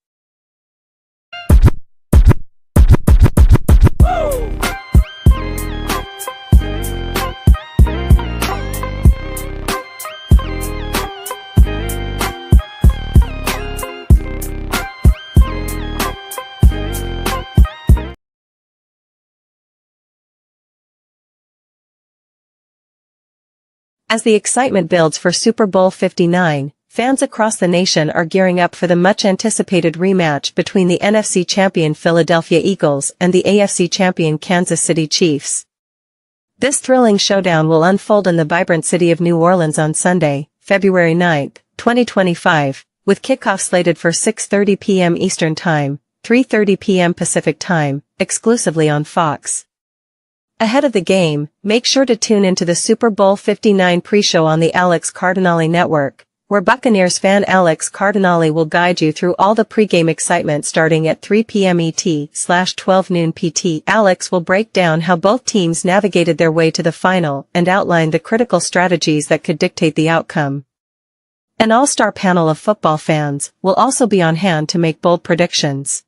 As the excitement builds for Super Bowl 59, fans across the nation are gearing up for the much-anticipated rematch between the NFC champion Philadelphia Eagles and the AFC champion Kansas City Chiefs. This thrilling showdown will unfold in the vibrant city of New Orleans on Sunday, February 9, 2025, with kickoff slated for 6:30 p.m. Eastern Time, 3:30 p.m. Pacific Time, exclusively on Fox. Ahead of the game, make sure to tune into the Super Bowl 59 pre-show on the Alex Cardinale network, where Buccaneers fan Alex Cardinale will guide you through all the pre-game excitement starting at 3 p.m. ET/12 noon PT. Alex will break down how both teams navigated their way to the final and outline the critical strategies that could dictate the outcome. An all-star panel of football fans will also be on hand to make bold predictions.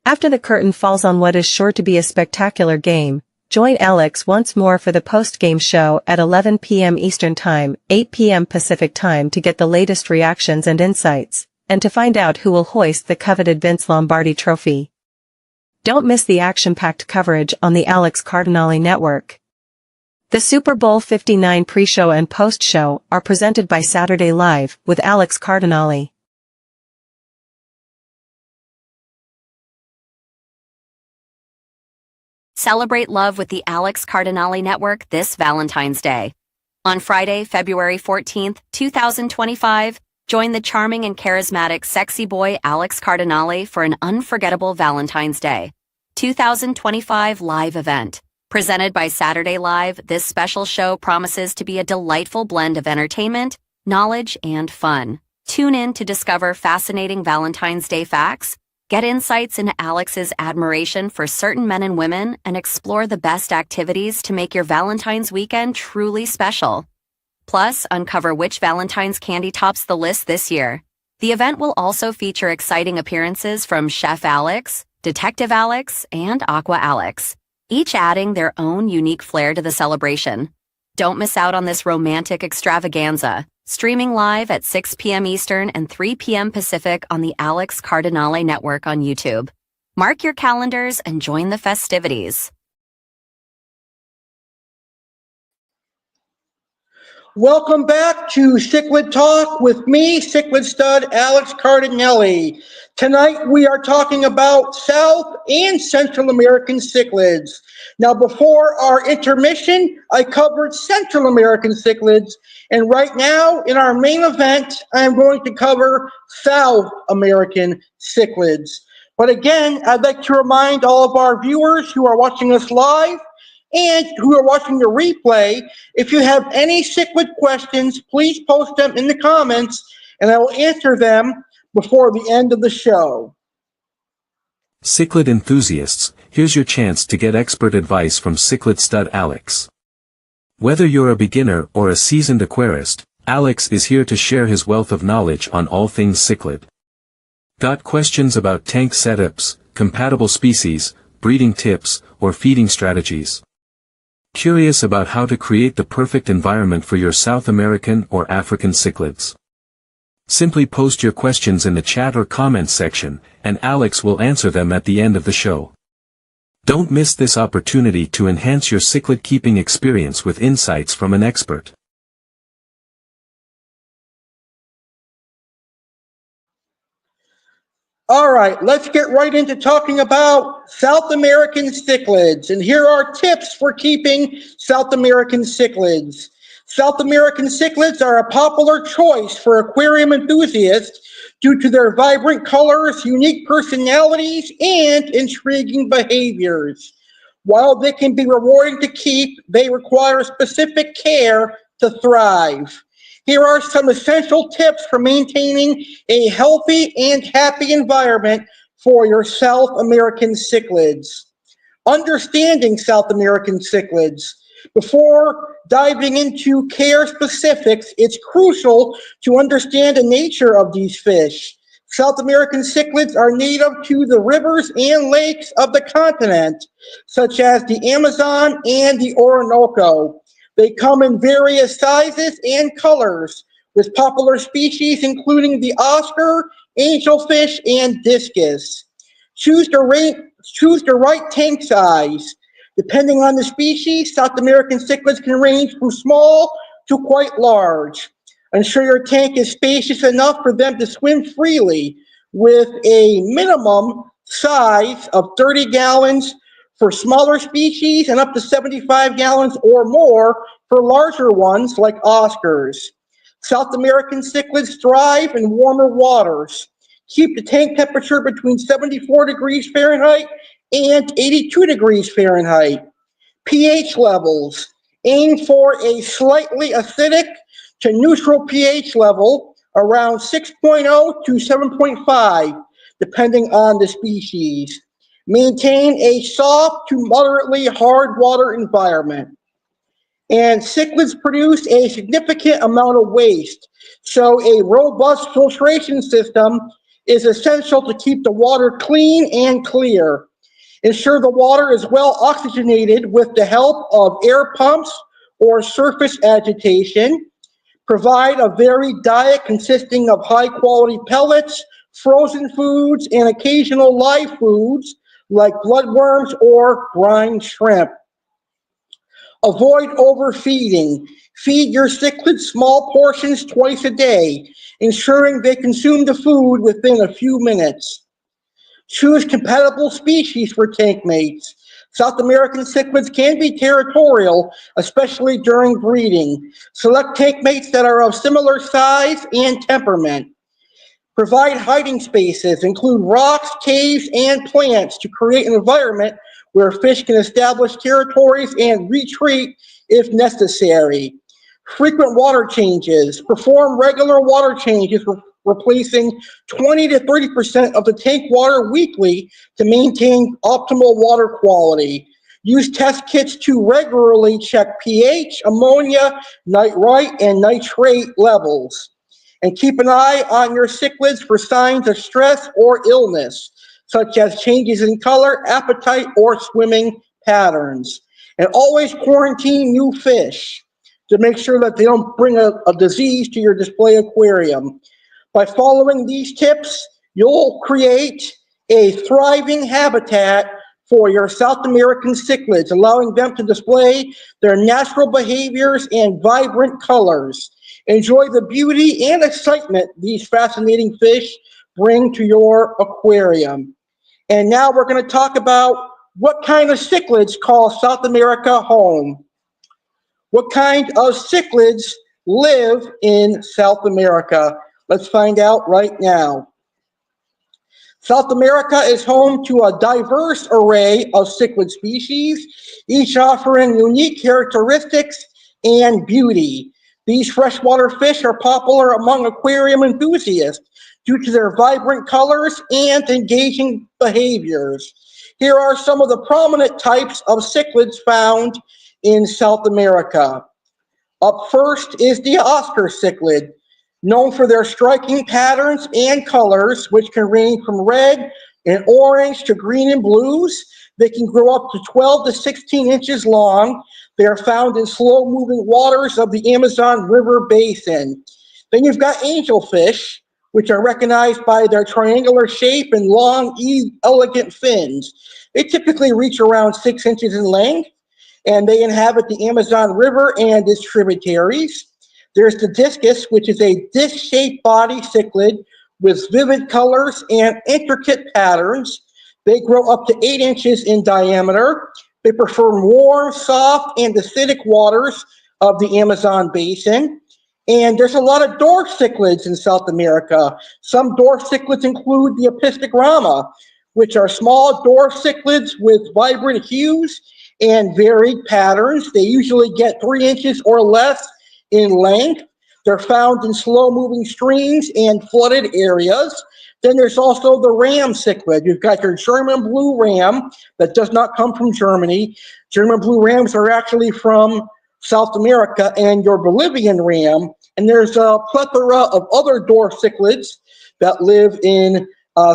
After the curtain falls on what is sure to be a spectacular game, join Alex once more for the post-game show at 11 p.m. Eastern Time, 8 p.m. Pacific Time to get the latest reactions and insights, and to find out who will hoist the coveted Vince Lombardi trophy. Don't miss the action-packed coverage on the Alex Cardinale network. The Super Bowl 59 pre-show and post-show are presented by Saturday Live with Alex Cardinale. Celebrate love with the Alex Cardinale Network this Valentine's Day. On Friday, February 14th, 2025, join the charming and charismatic sexy boy Alex Cardinale for an unforgettable Valentine's Day 2025 live event. Presented by Saturday Live, this special show promises to be a delightful blend of entertainment, knowledge, and fun. Tune in to discover fascinating Valentine's Day facts, get insights into Alex's admiration for certain men and women, and explore the best activities to make your Valentine's weekend truly special. Plus, uncover which Valentine's candy tops the list this year. The event will also feature exciting appearances from Chef Alex, Detective Alex, and Aqua Alex, each adding their own unique flair to the celebration. Don't miss out on this romantic extravaganza. Streaming live at 6 p.m. Eastern and 3 p.m. Pacific on the Alex Cardinale Network on YouTube. Mark your calendars and join the festivities. Welcome back to Cichlid Talk with me, Cichlid stud Alex Cardinale. Tonight we are talking about South and Central American cichlids. Now, before our intermission, I covered Central American cichlids, and right now in our main event, I am going to cover South American cichlids. But again, I'd like to remind all of our viewers who are watching us live and who are watching the replay, if you have any cichlid questions, please post them in the comments, and I will answer them before the end of the show. Cichlid enthusiasts, here's your chance to get expert advice from Cichlid stud Alex. Whether you're a beginner or a seasoned aquarist, Alex is here to share his wealth of knowledge on all things cichlid. Got questions about tank setups, compatible species, breeding tips, or feeding strategies? Curious about how to create the perfect environment for your South American or African cichlids? Simply post your questions in the chat or comments section, and Alex will answer them at the end of the show. Don't miss this opportunity to enhance your cichlid keeping experience with insights from an expert. All right, let's get right into talking about South American cichlids. And here are tips for keeping South American cichlids. South American cichlids are a popular choice for aquarium enthusiasts due to their vibrant colors, unique personalities, and intriguing behaviors. While they can be rewarding to keep, they require specific care to thrive. Here are some essential tips for maintaining a healthy and happy environment for your South American cichlids. Understanding South American cichlids. Before diving into care specifics, it's crucial to understand the nature of these fish. South American cichlids are native to the rivers and lakes of the continent, such as the Amazon and the Orinoco. They come in various sizes and colors, with popular species including the Oscar, angelfish, and discus. Choose the right tank size. Depending on the species, South American cichlids can range from small to quite large. Ensure your tank is spacious enough for them to swim freely, with a minimum size of 30 gallons for smaller species and up to 75 gallons or more for larger ones like Oscars. South American cichlids thrive in warmer waters. Keep the tank temperature between 74 degrees Fahrenheit and 82 degrees Fahrenheit. pH levels. Aim for a slightly acidic to neutral pH level around 6.0 to 7.5, depending on the species. Maintain a soft to moderately hard water environment. And cichlids produce a significant amount of waste, so a robust filtration system is essential to keep the water clean and clear. Ensure the water is well oxygenated with the help of air pumps or surface agitation. Provide a varied diet consisting of high-quality pellets, frozen foods, and occasional live foods like bloodworms or brine shrimp. Avoid overfeeding. Feed your cichlids small portions twice a day, ensuring they consume the food within a few minutes. Choose compatible species for tank mates. South American cichlids can be territorial, especially during breeding. Select tank mates that are of similar size and temperament. Provide hiding spaces, include rocks, caves, and plants to create an environment where fish can establish territories and retreat if necessary. Frequent water changes. Perform regular water changes, replacing 20 to 30% of the tank water weekly to maintain optimal water quality. Use test kits to regularly check pH, ammonia, nitrite, and nitrate levels. And keep an eye on your cichlids for signs of stress or illness, such as changes in color, appetite, or swimming patterns. And always quarantine new fish to make sure that they don't bring a disease to your display aquarium. By following these tips, you'll create a thriving habitat for your South American cichlids, allowing them to display their natural behaviors and vibrant colors. Enjoy the beauty and excitement these fascinating fish bring to your aquarium. And now we're going to talk about what kind of cichlids call South America home. What kind of cichlids live in South America? Let's find out right now. South America is home to a diverse array of cichlid species, each offering unique characteristics and beauty. These freshwater fish are popular among aquarium enthusiasts due to their vibrant colors and engaging behaviors. Here are some of the prominent types of cichlids found in South America. Up first is the Oscar cichlid, known for their striking patterns and colors, which can range from red and orange to green and blues. They can grow up to 12 to 16 inches long. They are found in slow-moving waters of the Amazon River basin. Then you've got angelfish, which are recognized by their triangular shape and long, elegant fins. They typically reach around 6 inches in length, and they inhabit the Amazon River and its tributaries. There's the discus, which is a disc-shaped body cichlid with vivid colors and intricate patterns. They grow up to 8 inches in diameter. They prefer warm, soft, and acidic waters of the Amazon basin. And there's a lot of dwarf cichlids in South America. Some dwarf cichlids include the Apistogramma, which are small dwarf cichlids with vibrant hues and varied patterns. They usually get 3 inches or less in length. They're found in slow-moving streams and flooded areas. Then there's also the ram cichlid. You've got your German blue ram that does not come from Germany. German blue rams are actually from South America, and your Bolivian ram. And there's a plethora of other dwarf cichlids that live in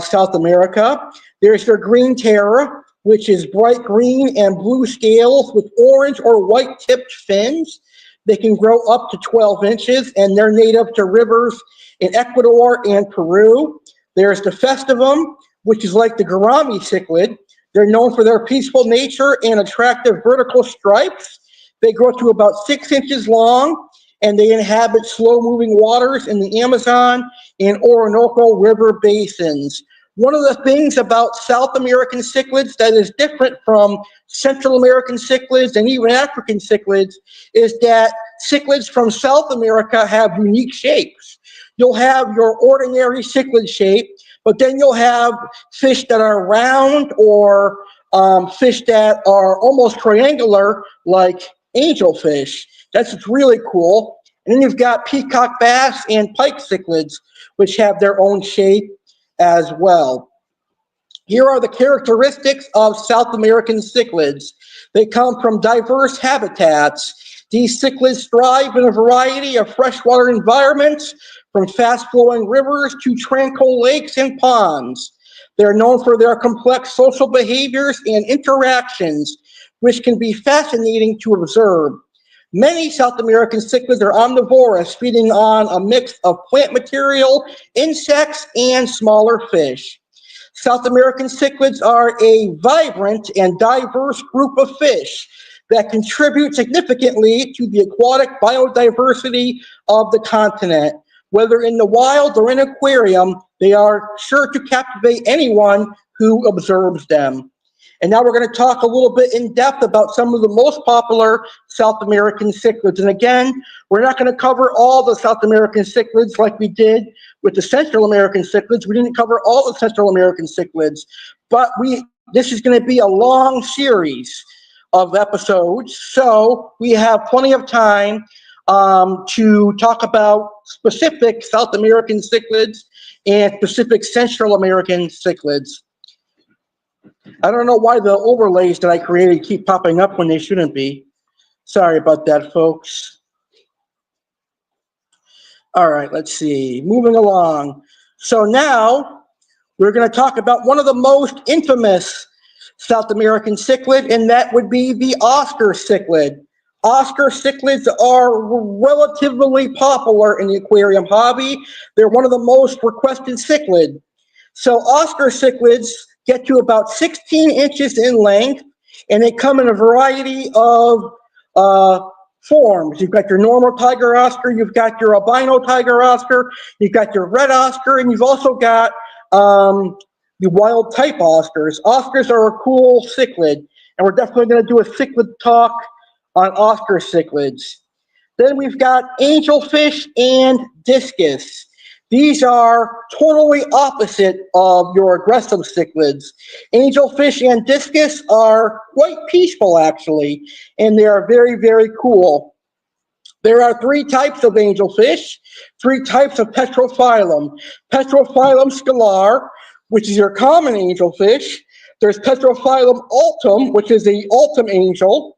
South America. There's your green terror, which is bright green and blue scales with orange or white tipped fins. They can grow up to 12 inches, and they're native to rivers in Ecuador and Peru. There's the festivum, which is like the gourami cichlid. They're known for their peaceful nature and attractive vertical stripes. They grow to about 6 inches long, and they inhabit slow-moving waters in the Amazon and Orinoco River basins. One of the things about South American cichlids that is different from Central American cichlids and even African cichlids is that cichlids from South America have unique shapes. You'll have your ordinary cichlid shape, but then you'll have fish that are round or fish that are almost triangular like angelfish. That's really cool. And then you've got peacock bass and pike cichlids, which have their own shape as well. Here are the characteristics of South American cichlids. They come from diverse habitats. These cichlids thrive in a variety of freshwater environments, from fast-flowing rivers to tranquil lakes and ponds. They're known for their complex social behaviors and interactions, which can be fascinating to observe. Many South American cichlids are omnivorous, feeding on a mix of plant material, insects, and smaller fish. South American cichlids are a vibrant and diverse group of fish that contribute significantly to the aquatic biodiversity of the continent. Whether in the wild or in an aquarium, they are sure to captivate anyone who observes them. And now we're going to talk a little bit in depth about some of the most popular South American cichlids. And again, we're not going to cover all the South American cichlids like we did with the Central American cichlids. We didn't cover all the Central American cichlids, but this is going to be a long series of episodes. So we have plenty of time to talk about specific South American cichlids and specific Central American cichlids. I don't know why the overlays that I created keep popping up when they shouldn't be. Sorry about that, folks. All right, let's see. Moving along. So now we're going to talk about one of the most infamous South American cichlid, and that would be the Oscar cichlid. Oscar cichlids are relatively popular in the aquarium hobby. They're one of the most requested cichlid. So Oscar cichlids get to about 16 inches in length, and they come in a variety of forms. You've got your normal tiger Oscar, you've got your albino tiger Oscar, you've got your red Oscar, and you've also got the wild type Oscars. Oscars are a cool cichlid, and we're definitely going to do a cichlid talk on Oscar cichlids. Then we've got angelfish and discus. These are totally opposite of your aggressive cichlids. Angelfish and discus are quite peaceful, actually, and they are very, very cool. There are three types of angelfish, three types of petrophyllum. Petrophyllum scalar, which is your common angelfish. There's Petrophyllum altum, which is the altum angel.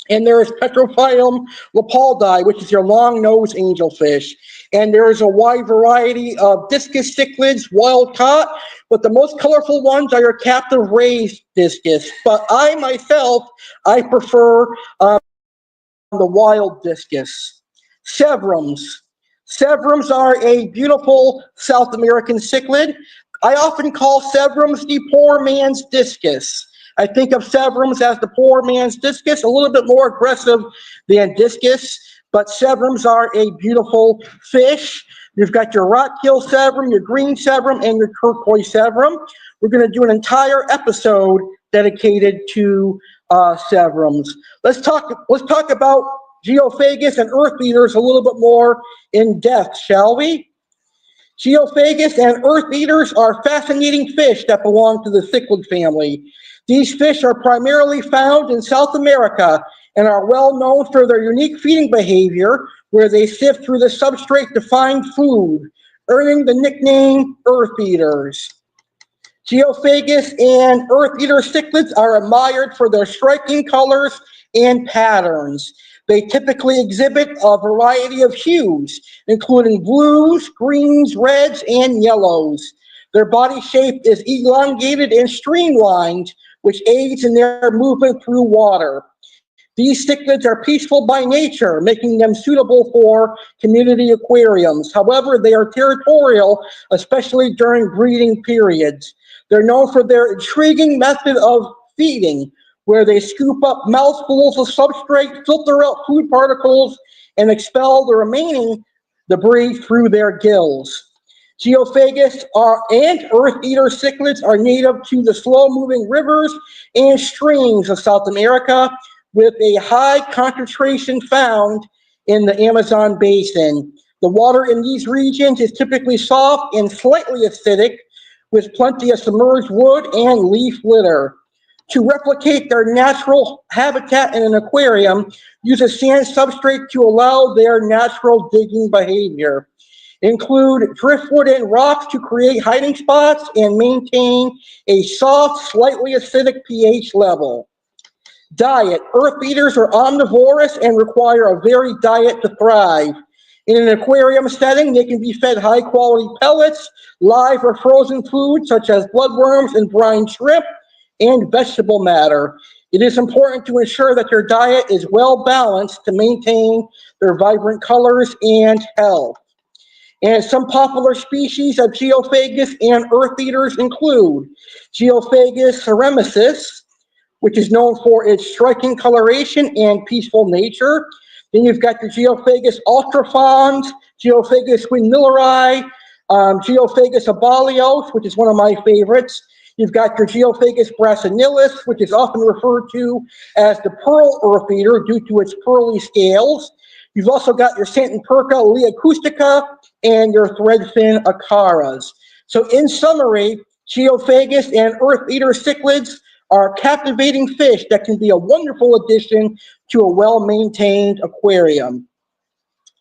And there is Petrophyllum leopoldi, which is your long-nosed angelfish. And there is a wide variety of discus cichlids, wild caught, but the most colorful ones are your captive raised discus. But I myself, I prefer the wild discus. Sevrums. Sevrums are a beautiful South American cichlid. I often call sevrums the poor man's discus. I think of sevrums as the poor man's discus, a little bit more aggressive than discus, but sevrums are a beautiful fish. You've got your rock-kill sevrum, your green sevrum, and your turquoise sevrum. We're going to do an entire episode dedicated to sevrums. Let's talk about geophagus and earth eaters a little bit more in depth, shall we? Geophagus and earth eaters are fascinating fish that belong to the cichlid family. These fish are primarily found in South America and are well known for their unique feeding behavior, where they sift through the substrate to find food, earning the nickname earth eaters. Geophagus and earth eater cichlids are admired for their striking colors and patterns. They typically exhibit a variety of hues, including blues, greens, reds, and yellows. Their body shape is elongated and streamlined, which aids in their movement through water. These cichlids are peaceful by nature, making them suitable for community aquariums. However, they are territorial, especially during breeding periods. They're known for their intriguing method of feeding, where they scoop up mouthfuls of substrate, filter out food particles, and expel the remaining debris through their gills. Geophagus and earth-eater cichlids are native to the slow-moving rivers and streams of South America, with a high concentration found in the Amazon basin. The water in these regions is typically soft and slightly acidic, with plenty of submerged wood and leaf litter. To replicate their natural habitat in an aquarium, use a sand substrate to allow their natural digging behavior. Include driftwood and rocks to create hiding spots and maintain a soft, slightly acidic pH level. Diet. Earth eaters are omnivorous and require a varied diet to thrive. In an aquarium setting, they can be fed high-quality pellets, live or frozen food such as bloodworms and brine shrimp, and vegetable matter. It is important to ensure that their diet is well balanced to maintain their vibrant colors and health. And some popular species of Geophagus and earth eaters include Geophagus ceremesis, which is known for its striking coloration and peaceful nature. Then you've got the Geophagus ultrafons, Geophagus windmilleri, Geophagus abalios, which is one of my favorites. You've got your Geophagus brassinilis, which is often referred to as the pearl earth eater due to its pearly scales. You've also got your Santonperca leacustica and your threadfin acaras. So in summary, Geophagus and earth eater cichlids are captivating fish that can be a wonderful addition to a well-maintained aquarium.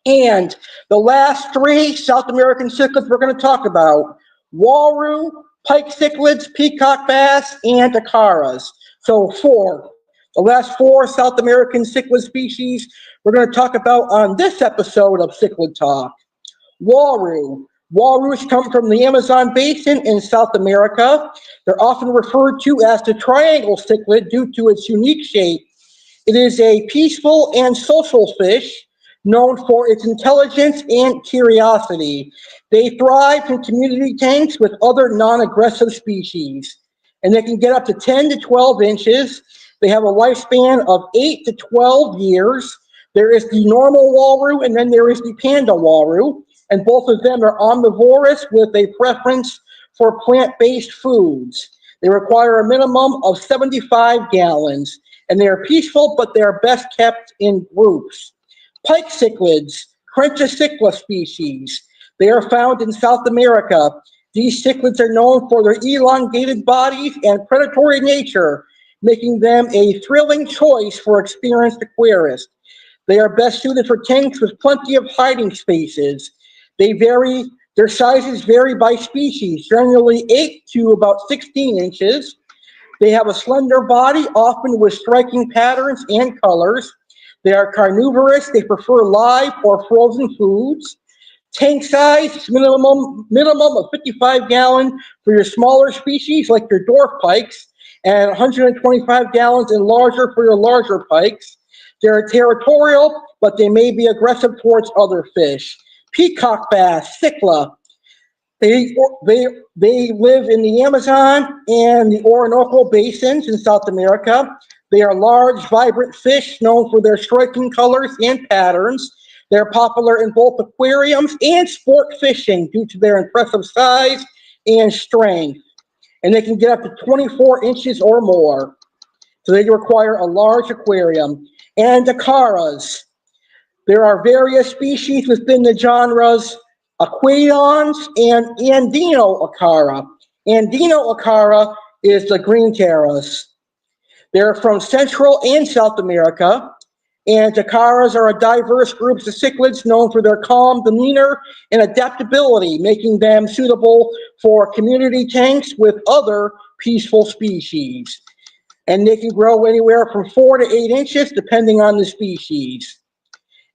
And the last three South American cichlids we're going to talk about: walrus, pike cichlids, peacock bass, and acaras. So four. The last four South American cichlid species we're going to talk about on this episode of Cichlid Talk. Walrus. Walrus come from the Amazon basin in South America. They're often referred to as the triangle cichlid due to its unique shape. It is a peaceful and social fish known for its intelligence and curiosity. They thrive in community tanks with other non-aggressive species, and they can get up to 10 to 12 inches. They have a lifespan of 8 to 12 years. There is the normal walrus, and then there is the panda walrus, and both of them are omnivorous with a preference for plant-based foods. They require a minimum of 75 gallons, and they are peaceful, but they are best kept in groups. Pike cichlids, Crenchicicla species. They are found in South America. These cichlids are known for their elongated bodies and predatory nature, making them a thrilling choice for experienced aquarists. They are best suited for tanks with plenty of hiding spaces. Their sizes vary by species, generally 8 to about 16 inches. They have a slender body, often with striking patterns and colors. They are carnivorous. They prefer live or frozen foods. Tank size, minimum of 55 gallon for your smaller species like your dwarf pikes, and 125 gallons and larger for your larger pikes. They're territorial, but they may be aggressive towards other fish. Peacock bass, Cichla. They live in the Amazon and the Orinoco basins in South America. They are large, vibrant fish known for their striking colors and patterns. They're popular in both aquariums and sport fishing due to their impressive size and strength. And they can get up to 24 inches or more. So they require a large aquarium. And acaras. There are various species within the genres Aquadons and Andino acara. Andino acara is the green pteros. They're from Central and South America. And acaras are a diverse group of cichlids known for their calm demeanor and adaptability, making them suitable for community tanks with other peaceful species. And they can grow anywhere from 4 to 8 inches, depending on the species.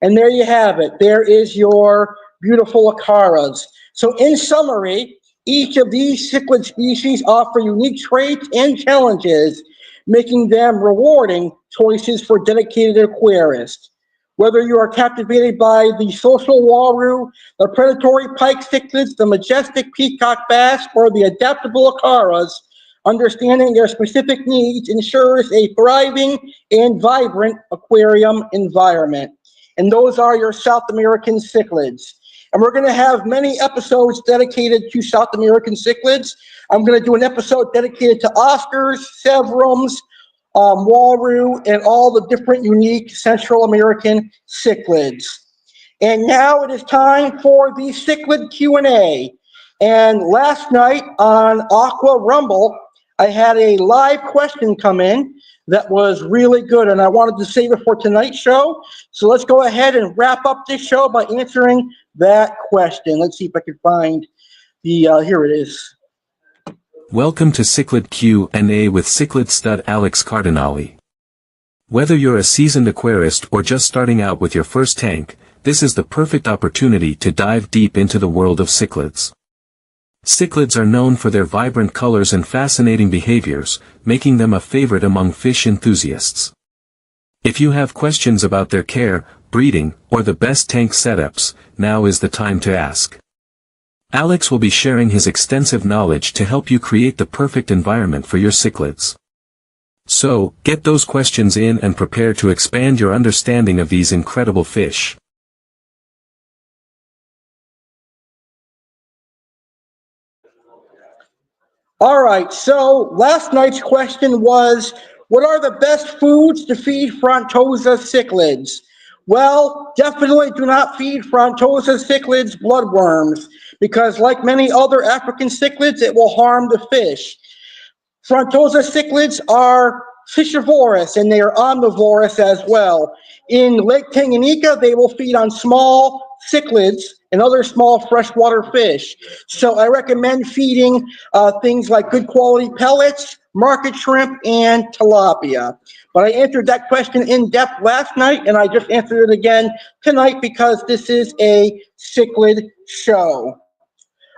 And there you have it. There is your beautiful acaras. So in summary, each of these cichlid species offer unique traits and challenges, making them rewarding choices for dedicated aquarists. Whether you are captivated by the social walrus, the predatory pike cichlids, the majestic peacock bass, or the adaptable acaras, understanding their specific needs ensures a thriving and vibrant aquarium environment. And those are your South American cichlids. And we're going to have many episodes dedicated to South American cichlids. I'm going to do an episode dedicated to Oscars, Severums, Walrus, and all the different unique Central American cichlids. And now it is time for the Cichlid Q&A. And last night on Aqua Rumble, I had a live question come in that was really good, and I wanted to save it for tonight's show. So let's go ahead and wrap up this show by answering that question. Let's see if I can find the, here it is. Welcome to Cichlid Q&A with Cichlid stud Alex Cardinale. Whether you're a seasoned aquarist or just starting out with your first tank, this is the perfect opportunity to dive deep into the world of cichlids. Cichlids are known for their vibrant colors and fascinating behaviors, making them a favorite among fish enthusiasts. If you have questions about their care, breeding, or the best tank setups, now is the time to ask. Alex will be sharing his extensive knowledge to help you create the perfect environment for your cichlids. So, get those questions in and prepare to expand your understanding of these incredible fish. All right, so last night's question was, what are the best foods to feed Frontosa cichlids? Well, definitely do not feed Frontosa cichlids bloodworms, because like many other African cichlids, it will harm the fish. Frontosa cichlids are fishivorous, and they are omnivorous as well. In Lake Tanganyika, they will feed on small cichlids and other small freshwater fish. So I recommend feeding things like good quality pellets, market shrimp, and tilapia. But I answered that question in depth last night, and I just answered it again tonight because this is a cichlid show.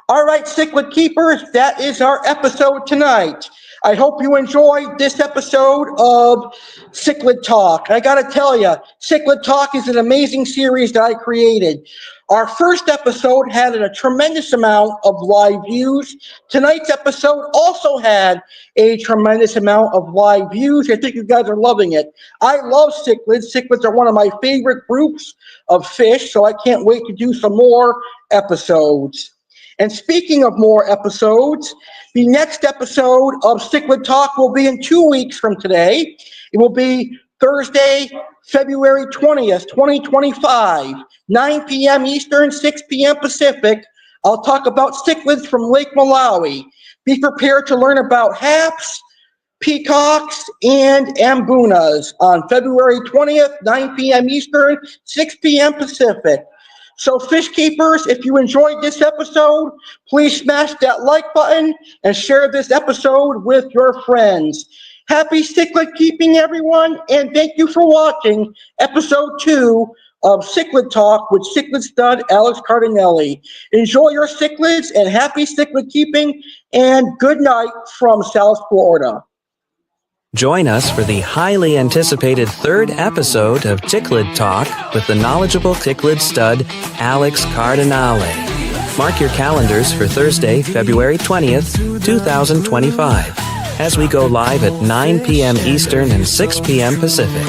All right, cichlid keepers, that is our episode tonight. I hope you enjoyed this episode of Cichlid Talk. I gotta tell you, Cichlid Talk is an amazing series that I created. Our first episode had a tremendous amount of live views. Tonight's episode also had a tremendous amount of live views. I think you guys are loving it. I love cichlids. Cichlids are one of my favorite groups of fish, so I can't wait to do some more episodes. And speaking of more episodes, the next episode of Cichlid Talk will be in 2 weeks from today. It will be Thursday, February 20th, 2025, 9 p.m. Eastern, 6 p.m. Pacific. I'll talk about cichlids from Lake Malawi. Be prepared to learn about haps, peacocks, and ambunas on February 20th, 9 p.m. Eastern, 6 p.m. Pacific. So fish keepers, if you enjoyed this episode, please smash that like button and share this episode with your friends. Happy cichlid keeping, everyone, and thank you for watching episode 2 of Cichlid Talk with Cichlid stud Alex Cardinale. Enjoy your cichlids and happy cichlid keeping, and good night from South Florida. Join us for the highly anticipated third episode of Cichlid Talk with the knowledgeable cichlid stud, Alex Cardinale. Mark your calendars for Thursday, February 20th, 2025, as we go live at 9 p.m. Eastern and 6 p.m. Pacific.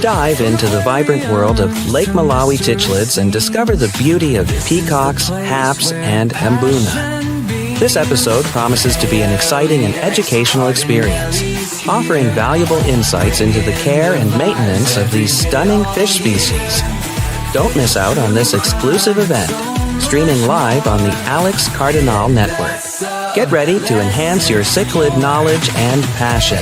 Dive into the vibrant world of Lake Malawi cichlids and discover the beauty of peacocks, haps, and ambuna. This episode promises to be an exciting and educational experience, offering valuable insights into the care and maintenance of these stunning fish species. Don't miss out on this exclusive event, streaming live on the Alex Cardinale Network. Get ready to enhance your cichlid knowledge and passion.